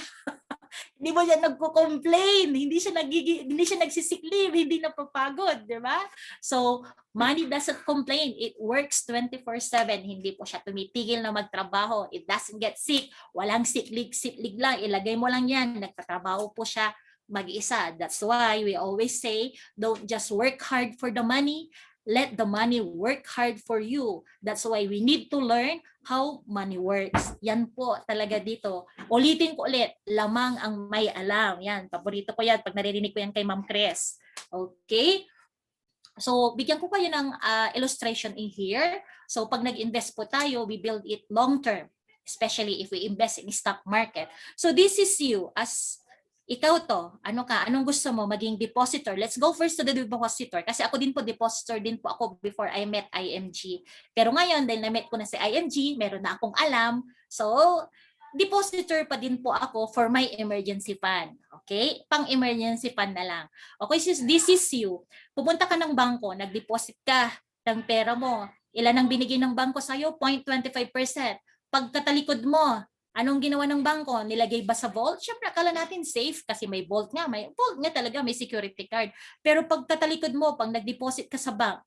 [SPEAKER 1] hindi mo siya nagko-complain, hindi siya nagsisick leave, hindi napapagod, di ba? So, money doesn't complain. It works 24/7. Hindi po siya tumitigil na magtrabaho. It doesn't get sick. Walang sick leave lang. Ilagay mo lang yan. Nagtatrabaho po siya mag-isa. That's why we always say, don't just work hard for the money. Let the money work hard for you. That's why we need to learn how money works. Yan po talaga dito. Ulitin ko ulit, lamang ang may alam. Yan, paborito ko yan pag naririnig ko yan kay Ma'am Cres. Okay? So, bigyan ko kayo ng illustration in here. So, pag nag-invest po tayo, we build it long-term, especially if we invest in stock market. So, this is you as ikaw to, anong gusto mo maging depositor? Let's go first to the depositor kasi ako din po depositor din po ako before I met IMG. Pero ngayon dahil na-met ko na si IMG, meron na akong alam. So, depositor pa din po ako for my emergency fund. Okay? Pang-emergency fund na lang. Okay, this is you. Pupunta ka ng bangko, nag-deposit ka ng pera mo. Ilan ang binigay ng bangko sa'yo? 0.25%. Pagkatalikod mo, anong ginawa ng bangko? Nilagay ba sa vault? Siyempre, akala natin safe kasi may vault nga. May vault nga talaga, may security card. Pero pag tatalikod mo, pag nag-deposit ka sa bank,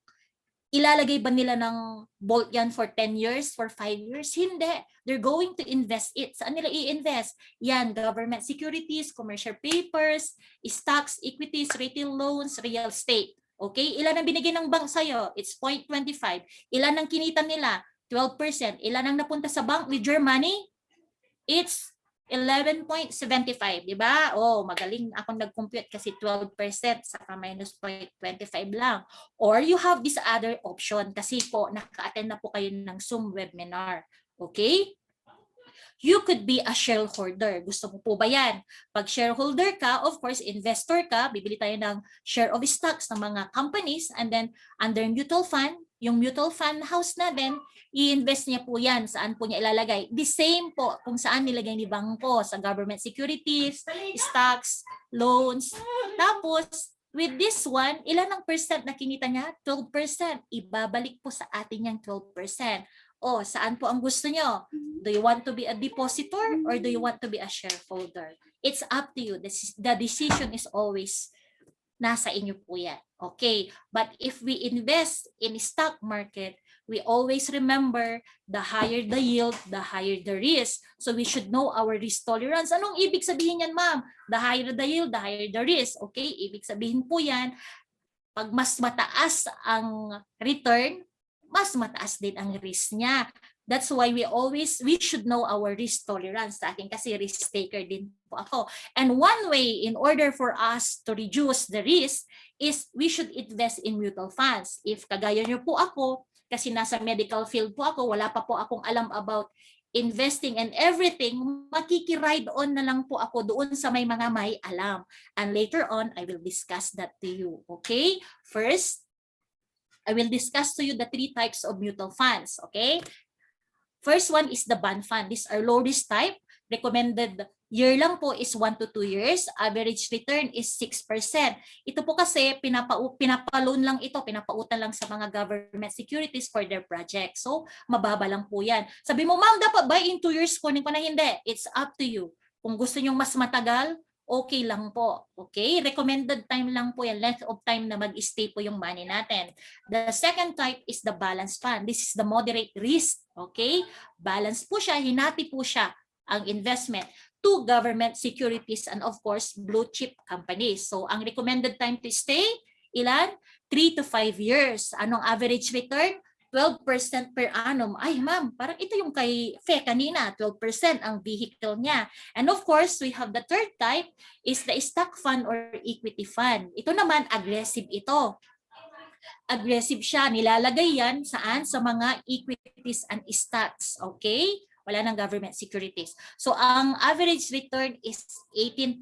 [SPEAKER 1] ilalagay ba nila ng vault yan for 10 years, for 5 years? Hindi. They're going to invest it. Saan nila i-invest? Yan, government securities, commercial papers, stocks, equities, retail loans, real estate. Okay? Ilan ang binigay ng bank sa'yo? It's 0.25. Ilan ang kinita nila? 12%. Ilan ang napunta sa bank with your money? It's 11.75, di ba? Oh, magaling akong nag-compute kasi 12% saka minus 0.25 lang. Or you have this other option kasi po naka-attend na po kayo ng Zoom webinar. Okay? You could be a shareholder. Gusto mo po ba yan? Pag shareholder ka, of course, investor ka, bibili tayo ng share of stocks ng mga companies and then under mutual fund, yung mutual fund house natin, i-invest niya po yan. Saan po niya ilalagay? The same po kung saan nilagay ni bangko, sa government securities, stocks, loans. Tapos, with this one, ilan ang percent na kinita niya? 12%. Ibabalik po sa atin yung 12%. O, saan po ang gusto nyo? Do you want to be a depositor or do you want to be a shareholder? It's up to you. The decision is always nasa inyo po yan. Okay, but if we invest in stock market, we always remember the higher the yield, the higher the risk. So we should know our risk tolerance. Anong ibig sabihin yan, ma'am? The higher the yield, the higher the risk. Okay, ibig sabihin po yan, pag mas mataas ang return, mas mataas din ang risk niya. That's why we should know our risk tolerance sa akin kasi risk taker din po ako. And one way in order for us to reduce the risk is we should invest in mutual funds. If kagaya niyo po ako, kasi nasa medical field po ako, wala pa po akong alam about investing and everything, makikiride on na lang po ako doon sa may mga may alam. And later on, I will discuss that to you. Okay? First, I will discuss to you the 3 types of mutual funds. Okay? First one is the bond fund. These are low risk type. recommended year lang po is 1 to 2 years. Average return is 6%. Ito po kasi pinapa-loan lang ito, pinapautan lang sa mga government securities for their project. So, mababa lang po yan. Sabi mo, ma'am, dapat ba in 2 years kunin ko na? Hindi. It's up to you. Kung gusto nyo mas matagal, okay lang po. Okay? Recommended time lang po yan, length of time na mag-stay po yung money natin. The second type is the balance fund. This is the moderate risk. Okay? Balance po siya, hinati po siya ang investment to government securities and of course blue chip companies. So ang recommended time to stay, ilan? 3 to 5 years. Anong average return? 12% per annum. Ay ma'am, parang ito yung kay Fe kanina, 12% ang vehicle niya. And of course, we have the third type is the stock fund or equity fund. Ito naman, aggressive ito. Aggressive siya. Nilalagay yan saan? Sa mga equities and stocks. Okay? Wala ng government securities. So, ang average return is 18%.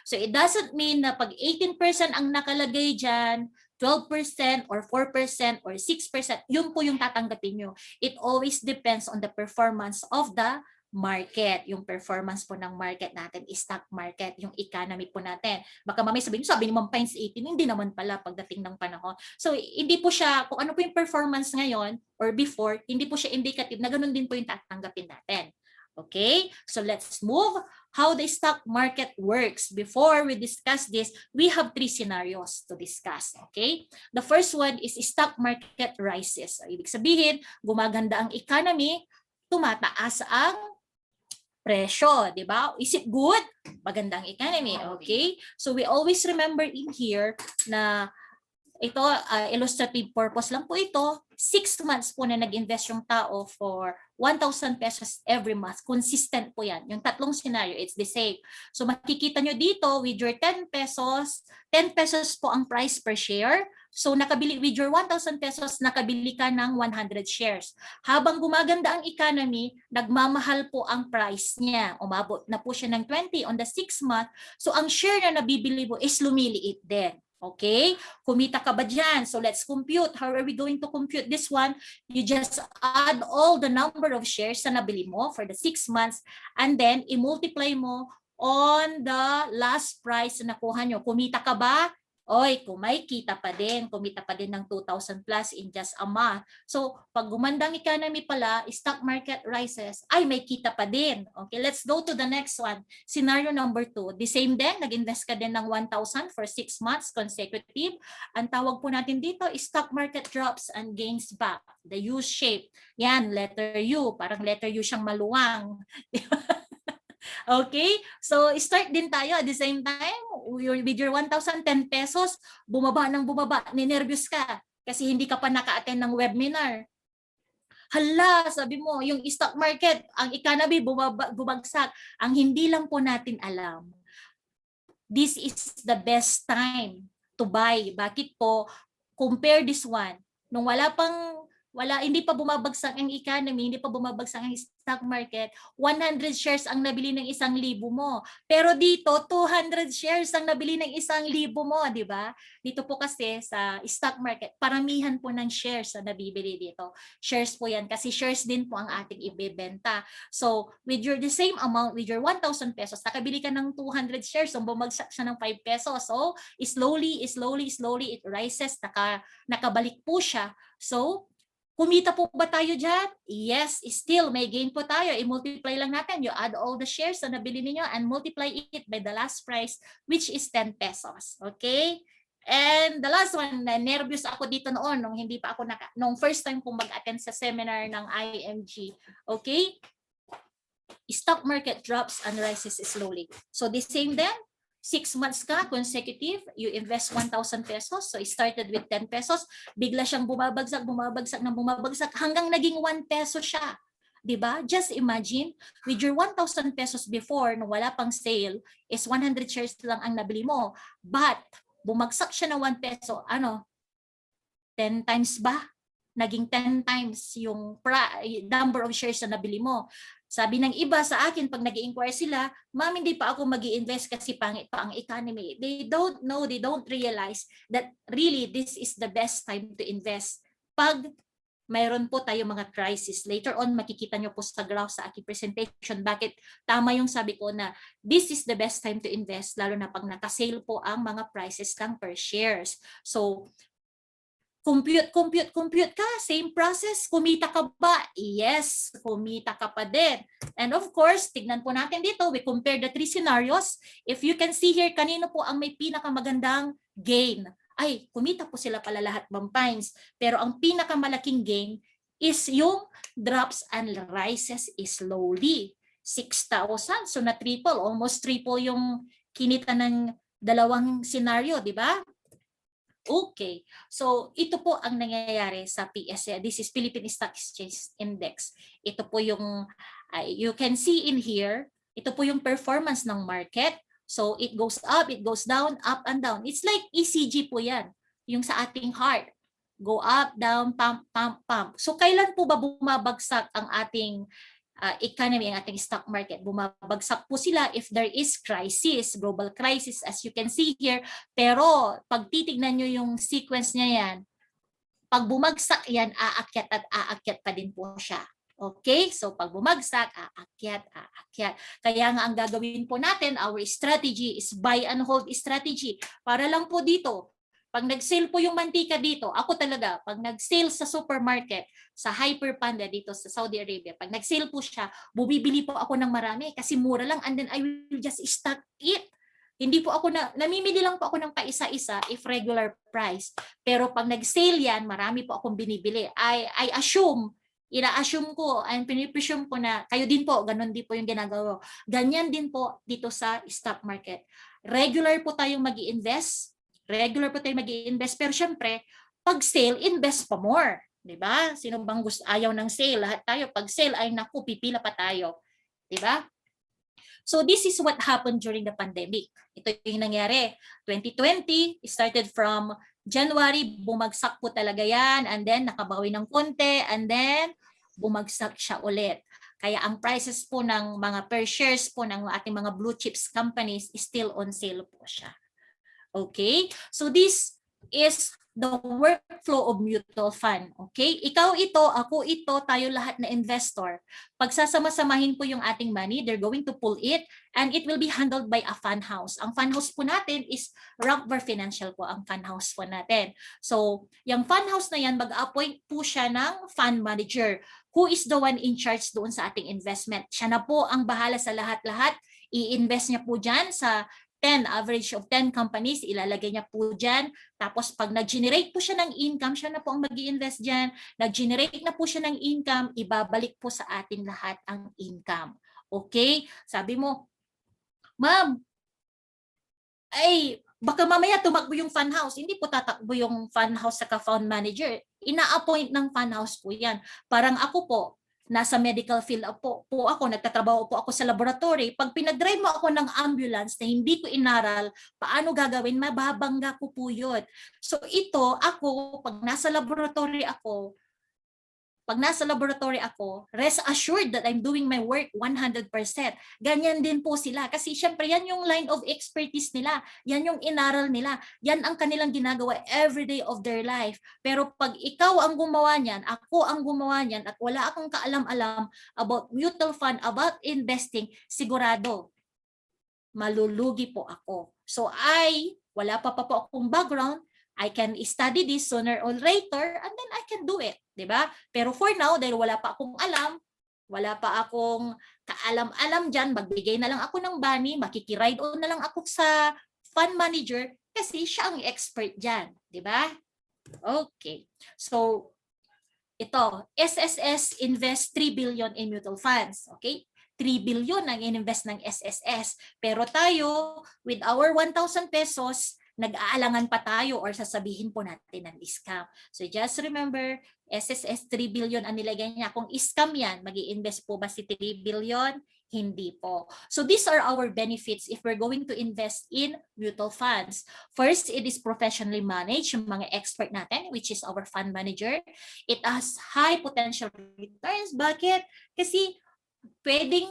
[SPEAKER 1] So, it doesn't mean na pag 18% ang nakalagay dyan, 12% or 4% or 6%, yun po yung tatanggapin nyo. It always depends on the performance of the market, yung performance po ng market natin, stock market, yung economy po natin. Baka mamay sabi ni Ma'am Pines 18, hindi naman pala pagdating ng panahon. So, hindi po siya, kung ano po yung performance ngayon or before, hindi po siya indicative na ganun din po yung tatanggapin natin. Okay? So, let's move. How the stock market works. Before we discuss this, we have 3 scenarios to discuss. Okay? The first one is stock market rises. Ibig sabihin, gumaganda ang economy, tumataas ang presyo, di ba? Is it good? Magandang economy, okay? So we always remember in here na ito, illustrative purpose lang po ito. 6 months po na nag-invest yung tao for 1,000 pesos every month. Consistent po yan. Yung tatlong scenario, it's the same. So makikita nyo dito, with your 10 pesos po ang price per share. So nakabili with your 1,000 pesos, nakabili ka ng 100 shares. Habang gumaganda ang economy, nagmamahal po ang price niya. Umabot na po siya ng 20 on the 6 month. So ang share na nabibili mo is lumiliit din. Okay? Kumita ka ba dyan? So let's compute. How are we going to compute this one? You just add all the number of shares na nabili mo for the 6 months and then i-multiply mo on the last price na nakuha nyo. Kumita ka ba? Oy, kumita pa din ng 2,000 plus in just a month. So, pag gumandang economy pala, stock market rises, ay may kita pa din. Okay, let's go to the next one. Scenario number 2. The same din, nag-invest ka din ng 1,000 for 6 months consecutive. Ang tawag po natin dito, stock market drops and gains back. The U shape. Yan, letter U. Parang letter U siyang maluwang. Okay? So, start din tayo at the same time, with your 1,010 pesos, bumaba ng bumaba, ninervyos ka kasi hindi ka pa naka-attend ng webinar. Hala, sabi mo, yung stock market, ang economy bumagsak. Ang hindi lang po natin alam, this is the best time to buy. Bakit po? Compare this one. Nung hindi pa bumabagsak ang economy, hindi pa bumabagsak ang stock market, 100 shares ang nabili ng 1,000 mo. Pero dito, 200 shares ang nabili ng 1,000 mo, di ba? Dito po kasi sa stock market, paramihan po ng shares na nabibili dito. Shares po yan kasi shares din po ang ating ibebenta. So, with the same amount, with your 1,000 pesos, nakabili ka ng 200 shares, so bumagsak siya ng 5 pesos. So, slowly, it rises, nakabalik po siya. So, kumita po ba tayo dyan? Yes, still may gain po tayo. I-multiply lang natin. You add all the shares na nabili niyo and multiply it by the last price, which is 10 pesos. Okay? And the last one, nervous ako dito noon nung first time kong mag-attend sa seminar ng IMG. Okay? Stock market drops and rises slowly. So the same then, 6 months ka consecutive, you invest 1,000 pesos. So it started with 10 pesos, bigla siyang bumabagsak hanggang naging 1 peso siya. 'Di ba? Just imagine, with your 1,000 pesos before, nung wala pang sale, is 100 shares lang ang nabili mo. But bumagsak siya ng 1 peso, 10 times ba? Naging 10 times yung number of shares na nabili mo. Sabi ng iba sa akin, pag nag-i-inquire sila, ma'am, hindi pa ako mag-i-invest kasi pangit pa ang economy. They don't know, they don't realize that really this is the best time to invest. Pag mayroon po tayo mga crisis. Later on, makikita nyo po sa graph sa aking presentation bakit tama yung sabi ko na this is the best time to invest, lalo na pag nakasale po ang mga prices ng per shares. So, compute ka, same process, kumita ka ba? Yes, kumita ka pa din. And of course, tignan po natin dito, we compare the three scenarios. If you can see here, kanino po ang may pinakamagandang gain? Ay, kumita po sila pala lahat times. Pero ang pinakamalaking gain is yung drops and rises slowly. 6,000, so na triple, almost triple yung kinita ng dalawang scenario, di ba? Okay. So, ito po ang nangyayari sa PSE. This is Philippine Stock Exchange Index. Ito po yung, you can see in here, ito po yung performance ng market. So, it goes up, it goes down, up and down. It's like ECG po yan, yung sa ating heart. Go up, down, pump, pump, pump. So, kailan po ba bumabagsak ang ating economy, ang ating stock market? Bumabagsak po sila if there is crisis, global crisis as you can see here. Pero pag titignan nyo yung sequence niya yan, pag bumagsak yan, aakyat at aakyat pa din po siya. Okay? So pag bumagsak, aakyat, aakyat. Kaya nga ang gagawin po natin, our strategy is buy and hold strategy. Para lang po dito, pag nag-sale po yung mantika dito, ako talaga, pag nag-sale sa supermarket, sa Hyper Panda dito sa Saudi Arabia, pag nag-sale po siya, bumibili po ako ng marami kasi mura lang and then I will just stock it. Hindi po ako namimili lang po ako ng paisa-isa if regular price. Pero pag nag-sale yan, marami po akong binibili. I assume, ina-assume ko, and pinipresume ko na kayo din po, ganun din po yung ginagawa. Ganyan din po dito sa stock market. Regular po tayong mag-i-invest, pero syempre, pag sale, invest pa more. Diba? Sino bang gusto, ayaw ng sale? Lahat tayo, pag sale, ay naku, pipila pa tayo. Diba? So this is what happened during the pandemic. Ito yung nangyari. 2020, started from January, bumagsak po talaga yan, and then nakabawi ng konti, and then bumagsak siya ulit. Kaya ang prices po ng mga per shares po ng ating mga blue chips companies is still on sale po siya. Okay? So this is the workflow of mutual fund. Okay? Ikaw ito, ako ito, tayo lahat na investor. Pagsasama-samahin po yung ating money, they're going to pull it and it will be handled by a fund house. Ang fund house po natin is Rockbar Financial po ang fund house po natin. So, yung fund house na yan, mag-appoint po siya ng fund manager who is the one in charge doon sa ating investment. Siya na po ang bahala sa lahat-lahat. I-invest niya po dyan sa average of 10 companies, ilalagay niya po dyan. Tapos pag nag-generate po siya ng income, siya na po ang mag-i-invest dyan. Nag-generate na po siya ng income, ibabalik po sa atin lahat ang income. Okay? Sabi mo, ma'am, ay, baka mamaya tumakbo yung fund house. Hindi po tatakbo yung fund house sa fund manager. Ina-appoint ng fund house po yan. Parang ako po, nasa medical field po ako, nagtatrabaho po ako sa laboratory. Pag pinag-drive mo ako ng ambulance na hindi ko inaral, paano gagawin? Mababangga ko po yun. So ito, ako, pag nasa laboratory ako, rest assured that I'm doing my work 100%. Ganyan din po sila. Kasi syempre, yan yung line of expertise nila. Yan yung inaral nila. Yan ang kanilang ginagawa every day of their life. Pero pag ikaw ang gumawa niyan, ako ang gumawa niyan, at wala akong kaalam-alam about mutual fund, about investing, sigurado, malulugi po ako. So wala pa po akong background, I can study this sooner or later and then I can do it, 'di ba? Pero for now, dahil wala pa akong alam, wala pa akong kaalam-alam diyan, magbigay na lang ako ng money, makikiride on na lang ako sa fund manager kasi siya ang expert diyan, 'di ba? Okay. So ito, SSS invest 3 billion in mutual funds, okay? 3 billion ang ininvest ng SSS. Pero tayo, with our 1,000 pesos, nag-aalangan pa tayo or sasabihin po natin ng discount. So just remember, SSS 3 billion ang nilagay niya. Kung scam yan, mag-i-invest po ba si 3 billion? Hindi po. So these are our benefits if we're going to invest in mutual funds. First, it is professionally managed, yung mga expert natin, which is our fund manager. It has high potential returns. Bakit? Kasi pwedeng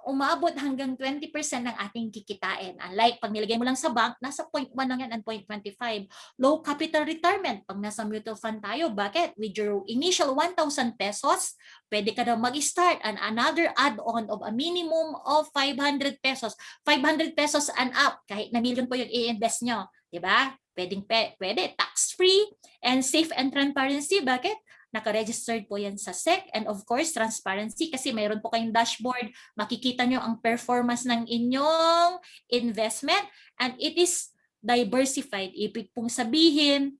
[SPEAKER 1] umabot hanggang 20% ng ating kikitain. Unlike pag nilagay mo lang sa bank, nasa 0.1 lang yan and 0.25. Low capital retirement, pag nasa mutual fund tayo, bakit? With your initial 1,000 pesos, pwede ka na mag-start and another add-on of a minimum of 500 pesos. 500 pesos and up, kahit na million po yung i-invest nyo. Diba? Pwede tax-free and safe and transparency. Bakit? Naka-registered po yan sa SEC, and of course transparency kasi mayroon po kayong dashboard, makikita nyo ang performance ng inyong investment and it is diversified. Ibig pong sabihin,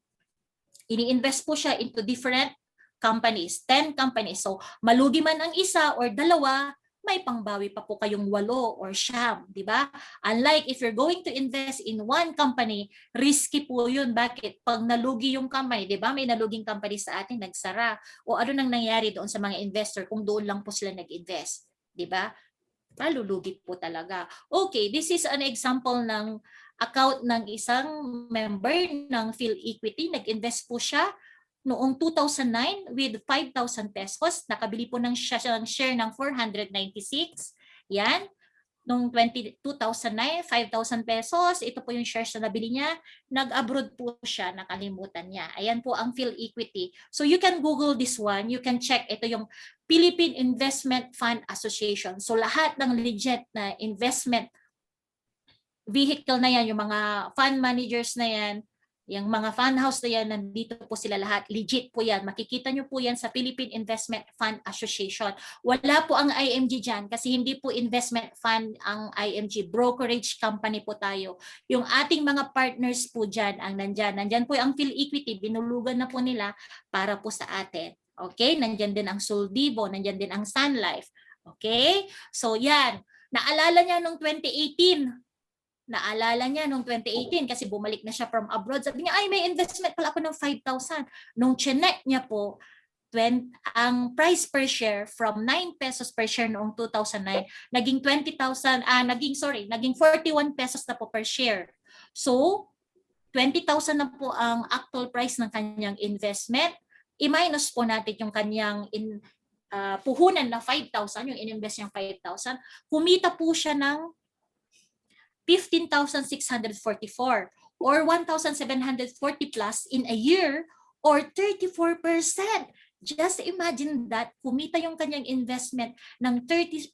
[SPEAKER 1] ini-invest po siya into different companies, 10 companies. So malugi man ang isa or dalawa, may pangbawi pa po kayong 8 or 9, di ba? Unlike if you're going to invest in one company, risky po yun. Bakit? Pag nalugi yung company, di ba? May naluging company sa atin, nagsara. O ano nang nangyari doon sa mga investor kung doon lang po sila nag-invest, di ba? Malulugi po talaga. Okay, this is an example ng account ng isang member ng PhilEquity. Nag-invest po siya noong 2009 with 5,000 pesos. Nakabili po ng share ng 496. Yan. Noong 2009, 5,000 pesos. Ito po yung shares na nabili niya. Nag-abroad po siya. Nakalimutan niya. Ayan po ang PhilEquity. So you can Google this one. You can check. Ito yung Philippine Investment Fund Association. So lahat ng legit na investment vehicle na yan, yung mga fund managers na yan, yung mga fund house na yan, nandito po sila lahat. Legit po yan. Makikita nyo po yan sa Philippine Investment Fund Association. Wala po ang IMG dyan kasi hindi po investment fund ang IMG. Brokerage company po tayo. Yung ating mga partners po dyan ang nandyan. Nandyan po ang PhilEquity. Binulugan na po nila para po sa atin. Okay? Nandyan din ang Soldivo. Nandyan din ang Sun Life. Okay? So yan. Naalala niya nung 2018, naalala niya nung 2018 kasi bumalik na siya from abroad. Sabi niya, ay may investment pala ako ng 5,000. Nung chinek niya po, ang price per share from 9 pesos per share noong 2009, naging 41 pesos na po per share. So, 20,000 na po ang actual price ng kanyang investment. I-minus po natin yung kanyang puhunan na 5,000, yung ininvest niyang 5,000. Kumita po siya ng 15,644 or 1,740 plus in a year or 34%. Just imagine that, kumita yung kanyang investment ng 34%,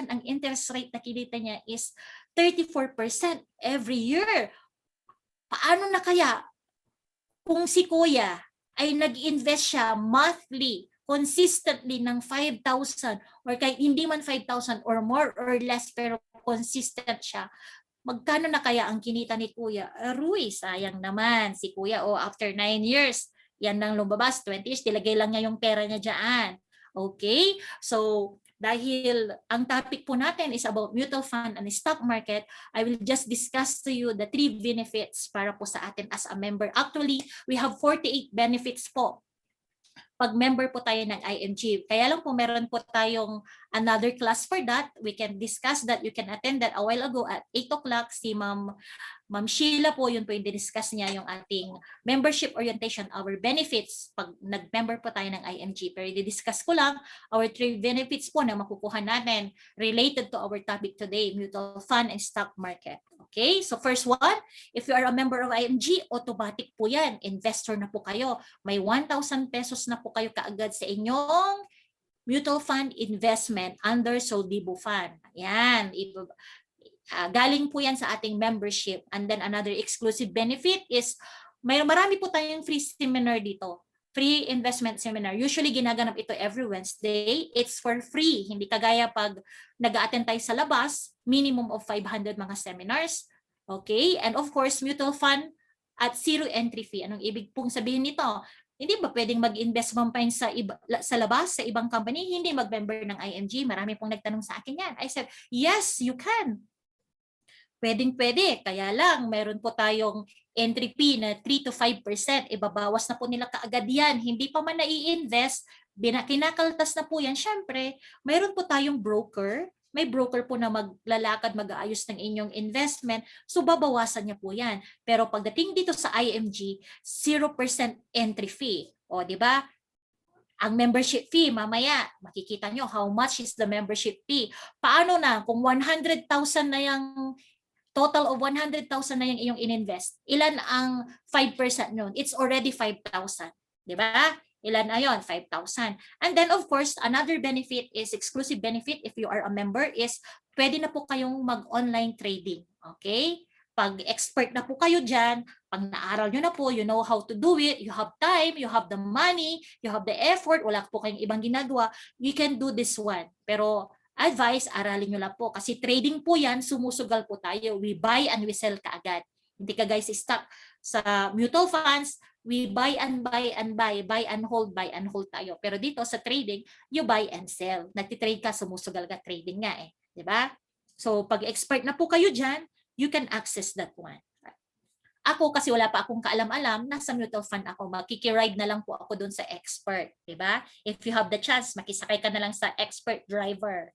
[SPEAKER 1] ang interest rate na kinita niya is 34% every year. Paano na kaya kung si Kuya ay nag-invest siya monthly, consistently ng 5,000 or kahit hindi man 5,000 or more or less pero consistent siya, magkano na kaya ang kinita ni Kuya? Ruy, sayang naman si Kuya. After 9 years, yan nang lumabas, 20 years, tilagay lang niya yung pera niya dyan. Okay? So, dahil ang topic po natin is about mutual fund and stock market, I will just discuss to you the 3 benefits para po sa atin as a member. Actually, we have 48 benefits po pag member po tayo ng IMG. Kaya lang po meron po tayong another class for that. We can discuss that. You can attend that a while ago at 8 o'clock. Si Ma'am Sheila po, yun po yung discuss niya yung ating membership orientation, our benefits pag nag-member po tayo ng IMG. Pero i-discuss ko lang our 3 benefits po na makukuha natin related to our topic today, mutual fund and stock market. Okay, so first one, if you are a member of IMG, automatic po yan. Investor na po kayo. May 1,000 pesos na po kayo kaagad sa inyong mutual fund investment under Soldivo Fund. Yan. Galing po yan sa ating membership. And then another exclusive benefit is marami po tayong free seminar dito. Free investment seminar. Usually ginaganap ito every Wednesday. It's for free. Hindi kagaya pag nag-a-attend tayo sa labas, minimum of 500 mga seminars. Okay? And of course, mutual fund at zero entry fee. Anong ibig pong sabihin nito? Hindi ba pwedeng mag-invest pa sa labas, sa ibang company? Hindi mag-member ng IMG. Marami pong nagtanong sa akin yan. I said, yes, you can. Pwedeng-pwede. Kaya lang, meron po tayong entry fee na 3 to 5%. Ibabawas na po nila kaagad yan. Hindi pa man nai-invest, kinakaltas na po yan. Siyempre, meron po tayong broker. May broker po na maglalakad, mag-aayos ng inyong investment. So, babawasan niya po yan. Pero pagdating dito sa IMG, 0% entry fee. O, di ba? Ang membership fee, mamaya, makikita nyo how much is the membership fee. Paano na kung 100,000 na yung total of 100,000 na yung iyong ininvest, ilan ang 5% nun? It's already 5,000. Di ba? Ilan na yun? 5,000. And then of course, another benefit is exclusive benefit if you are a member is pwede na po kayong mag-online trading. Okay? Pag expert na po kayo dyan, pag naaral nyo na po, you know how to do it, you have time, you have the money, you have the effort, wala po kayong ibang ginagawa, you can do this one. Pero advice, aralin nyo lang po. Kasi trading po yan, sumusugal po tayo. We buy and we sell kaagad. Hindi ka guys stuck sa mutual funds, we buy and buy and buy and hold tayo. Pero dito sa trading, you buy and sell. Nagtitrade ka, sumusugal ka, trading nga eh. Diba? So pag expert na po kayo dyan, you can access that one. Ako kasi wala pa akong kaalam-alam, nasa mutual fund ako, makikiride na lang po ako doon sa expert, di ba? If you have the chance, makisakay ka na lang sa expert driver.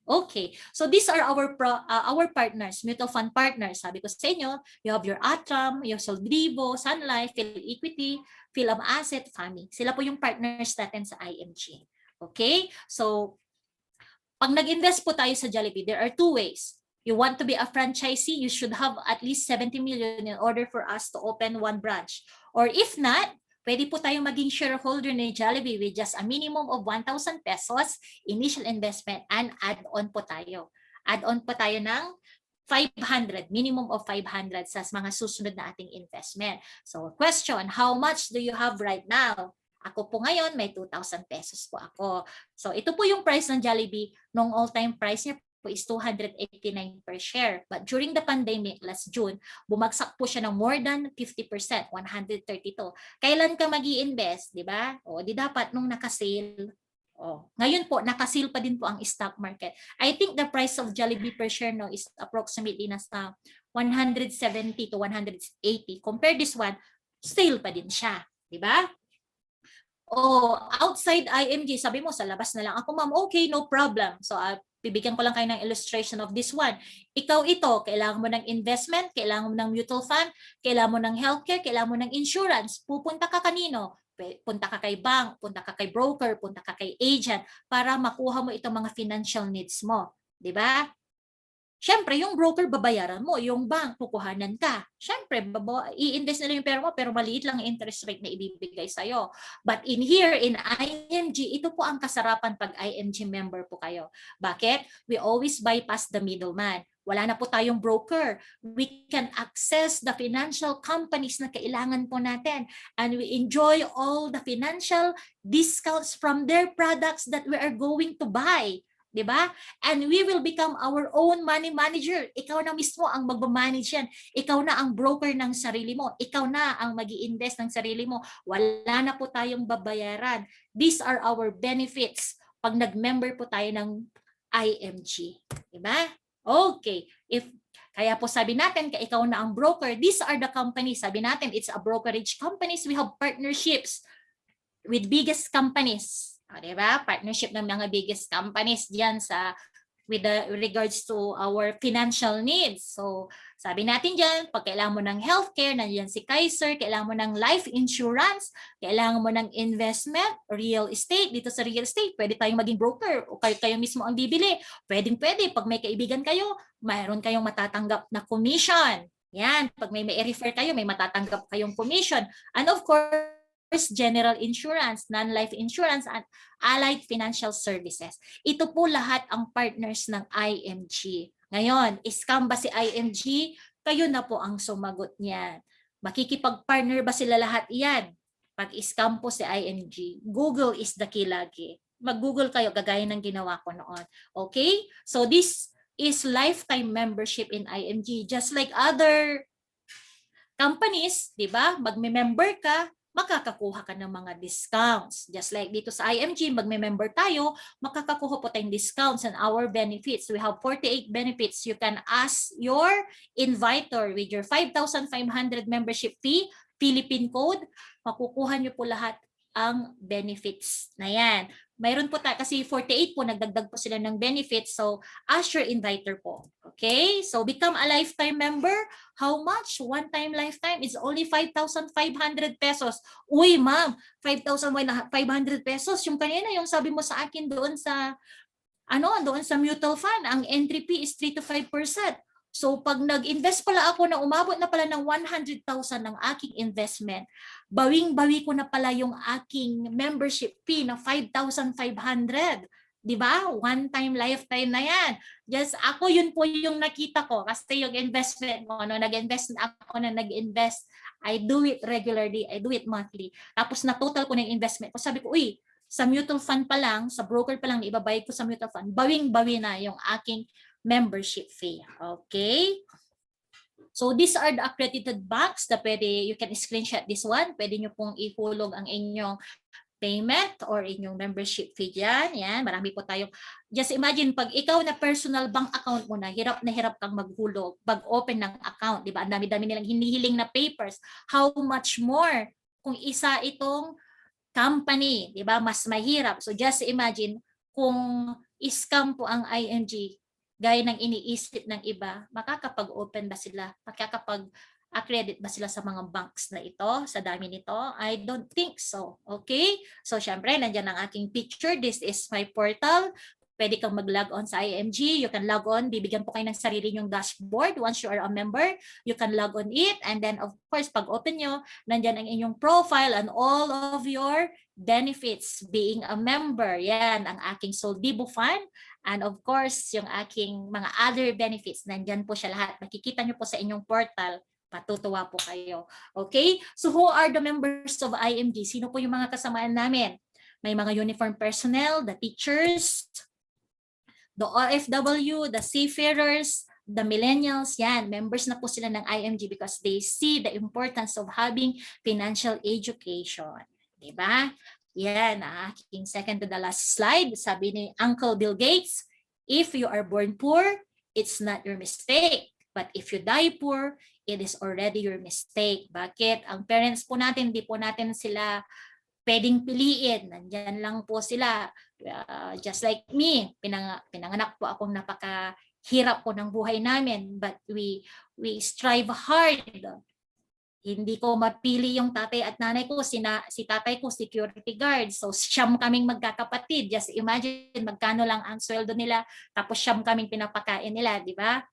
[SPEAKER 1] Okay, so these are our partners, mutual fund partners. Sabi ko sa inyo, you have your Atram, your Soldivo, Sun Life, PhilEquity, Philam Asset, FAMI. Sila po yung partners natin sa IMG. Okay, so pag nag-invest po tayo sa Jollibee, there are two ways. You want to be a franchisee, you should have at least 70 million in order for us to open one branch. Or if not, pwede po tayong maging shareholder ni Jollibee with just a minimum of 1,000 pesos initial investment and add-on po tayo. Add-on po tayo ng 500, minimum of 500 sa mga susunod na ating investment. So question, how much do you have right now? Ako po ngayon, may 2,000 pesos po ako. So ito po yung price ng Jollibee. Nung all-time price niya po is 289 per share. But during the pandemic, last June, bumagsak po siya ng more than 50%, 132. Kailan ka mag-i-invest, di ba? O, di dapat nung nakasale. O, ngayon po, nakasale pa din po ang stock market. I think the price of Jollibee per share no is approximately nasa 170 to 180. Compare this one, sale pa din siya, di ba? O, outside IMG, sabi mo, sa labas na lang ako, ma'am, okay, no problem. So, bibigyan ko lang kayo ng illustration of this one. Ikaw ito, kailangan mo ng investment, kailangan mo ng mutual fund, kailangan mo ng healthcare, kailangan mo ng insurance. Pupunta ka kanino? Punta ka kay bank, punta ka kay broker, punta ka kay agent para makuha mo itong mga financial needs mo. Di ba? Siyempre, yung broker babayaran mo, yung bank kukuhanan ka. Siyempre, i-invest nila yung pera mo pero maliit lang ang interest rate na ibibigay sa'yo. But in here, in IMG, ito po ang kasarapan pag IMG member po kayo. Bakit? We always bypass the middleman. Wala na po tayong broker. We can access the financial companies na kailangan po natin. And we enjoy all the financial discounts from their products that we are going to buy. Diba? And we will become our own money manager. Ikaw na mismo ang magmamanage yan. Ikaw na ang broker ng sarili mo. Ikaw na ang mag-i-invest ng sarili mo. Wala na po tayong babayaran. These are our benefits pag nag-member po tayo ng IMG. Diba? Okay. Kaya po sabi natin, ikaw na ang broker. These are the companies. Sabi natin, it's a brokerage companies. We have partnerships with biggest companies. Diba? Partnership ng mga biggest companies diyan with regards to our financial needs. So, sabi natin diyan, pag kailangan mo ng healthcare, nandiyan si Kaiser, kailangan mo ng life insurance, kailangan mo ng investment, real estate, dito sa real estate, pwede tayong maging broker o kayo mismo ang bibili. Pwede, pag may kaibigan kayo, mayroon kayong matatanggap na commission. Yan, pag may i-refer kayo, may matatanggap kayong commission. And of course, general insurance, non-life insurance, and allied financial services. Ito po lahat ang partners ng IMG. Ngayon, scam ba si IMG? Kayo na po ang sumagot niyan. Makikipag-partner ba sila lahat iyan? Pag scam po si IMG, Google is the key lagi. Mag-Google kayo, gagaya ng ginawa ko noon. Okay? So this is lifetime membership in IMG. Just like other companies, di ba? Magme-member ka, makakakuha ka ng mga discounts. Just like dito sa IMG, magme-member tayo, makakakuha po tayong discounts and our benefits. We have 48 benefits. You can ask your inviter with your 5,500 membership fee, Philippine code, makukuha nyo po lahat ang benefits na yan. Mayroon po kasi 48 po, nagdagdag po sila ng benefits. So, as your inviter po. Okay? So, become a lifetime member. How much? One-time lifetime is only 5,500 pesos. Uy, ma'am, 5,500 pesos. Yung kanina, yung sabi mo sa akin doon sa doon sa mutual fund, ang entry fee is 3 to 5%. So pag nag-invest pala ako na umabot na pala ng 100,000 ng aking investment, bawing-bawi ko na pala yung aking membership fee na 5,500. 'Di ba? One time lifetime na 'yan. Just ako yun po yung nakita ko kasi yung investment mo, nag-invest I do it regularly, I do it monthly. Tapos na total ko na yung investment ko. Sabi ko, uy, sa mutual fund pa lang, sa broker pa lang na ibabayad ko sa mutual fund, bawing-bawi na yung aking membership fee. Okay? So these are the accredited banks na you can screenshot this one. Pwede nyo pong ihulog ang inyong payment or inyong membership fee dyan. Yan, marami po tayong. Just imagine, pag ikaw na personal bank account mo na hirap kang maghulog, pag-open ng account, di ba? Ang dami-dami nilang hinihiling na papers. How much more kung isa itong company, di ba? Mas mahirap. So just imagine, kung scam po ang IMG, gaya ng iniisip ng iba, makakapag-open ba sila? Makakapag-accredit ba sila sa mga banks na ito? Sa dami nito? I don't think so. Okay? So, syempre, nandiyan ang aking picture. This is my portal. Pwede kang mag-log on sa IMG. You can log on. Bibigyan po kayo ng sarili nyong dashboard. Once you are a member, you can log on it. And then, of course, pag open nyo, nandiyan ang inyong profile and all of your benefits being a member. Yan, ang aking Soldibo Fund. And of course, yung aking mga other benefits, nandyan po siya lahat. Makikita nyo po sa inyong portal. Patutuwa po kayo. Okay? So who are the members of IMG? Sino po yung mga kasamaan namin? May mga uniform personnel, the teachers, the OFW, the seafarers, the millennials, yan, members na po sila ng IMG because they see the importance of having financial education. Diba? Yan, aking second to the last slide. Sabi ni Uncle Bill Gates, if you are born poor, it's not your mistake. But if you die poor, it is already your mistake. Bakit? Ang parents po natin, hindi po natin sila pwedeng piliin. Nandyan lang po sila. Just like me, pinanganak po akong napakahirap po ng buhay namin. But we strive hard. Hindi ko mapili yung tatay at nanay ko. Si tatay ko, security guard. So siyam kaming magkakapatid. Just imagine magkano lang ang sweldo nila. Tapos siyam kaming pinapakain nila, di ba?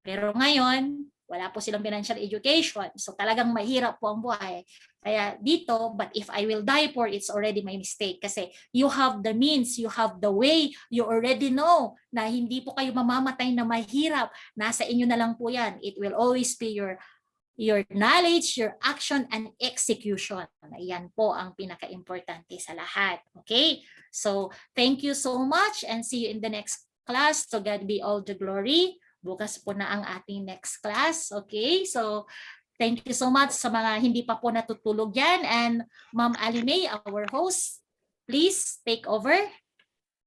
[SPEAKER 1] Pero ngayon, wala po silang financial education. So talagang mahirap po ang buhay. Kaya dito, but if I will die poor, it's already my mistake. Kasi you have the means, you have the way, you already know na hindi po kayo mamamatay na mahirap. Nasa inyo na lang po yan. It will always be your knowledge, your action, and execution. Ayan po ang pinaka-importante sa lahat. Okay? So, thank you so much and see you in the next class. To God be all the glory. Bukas po na ang ating next class. Okay? So, thank you so much sa mga hindi pa po natutulog yan. And Ma'am Alimay, our host, please take over.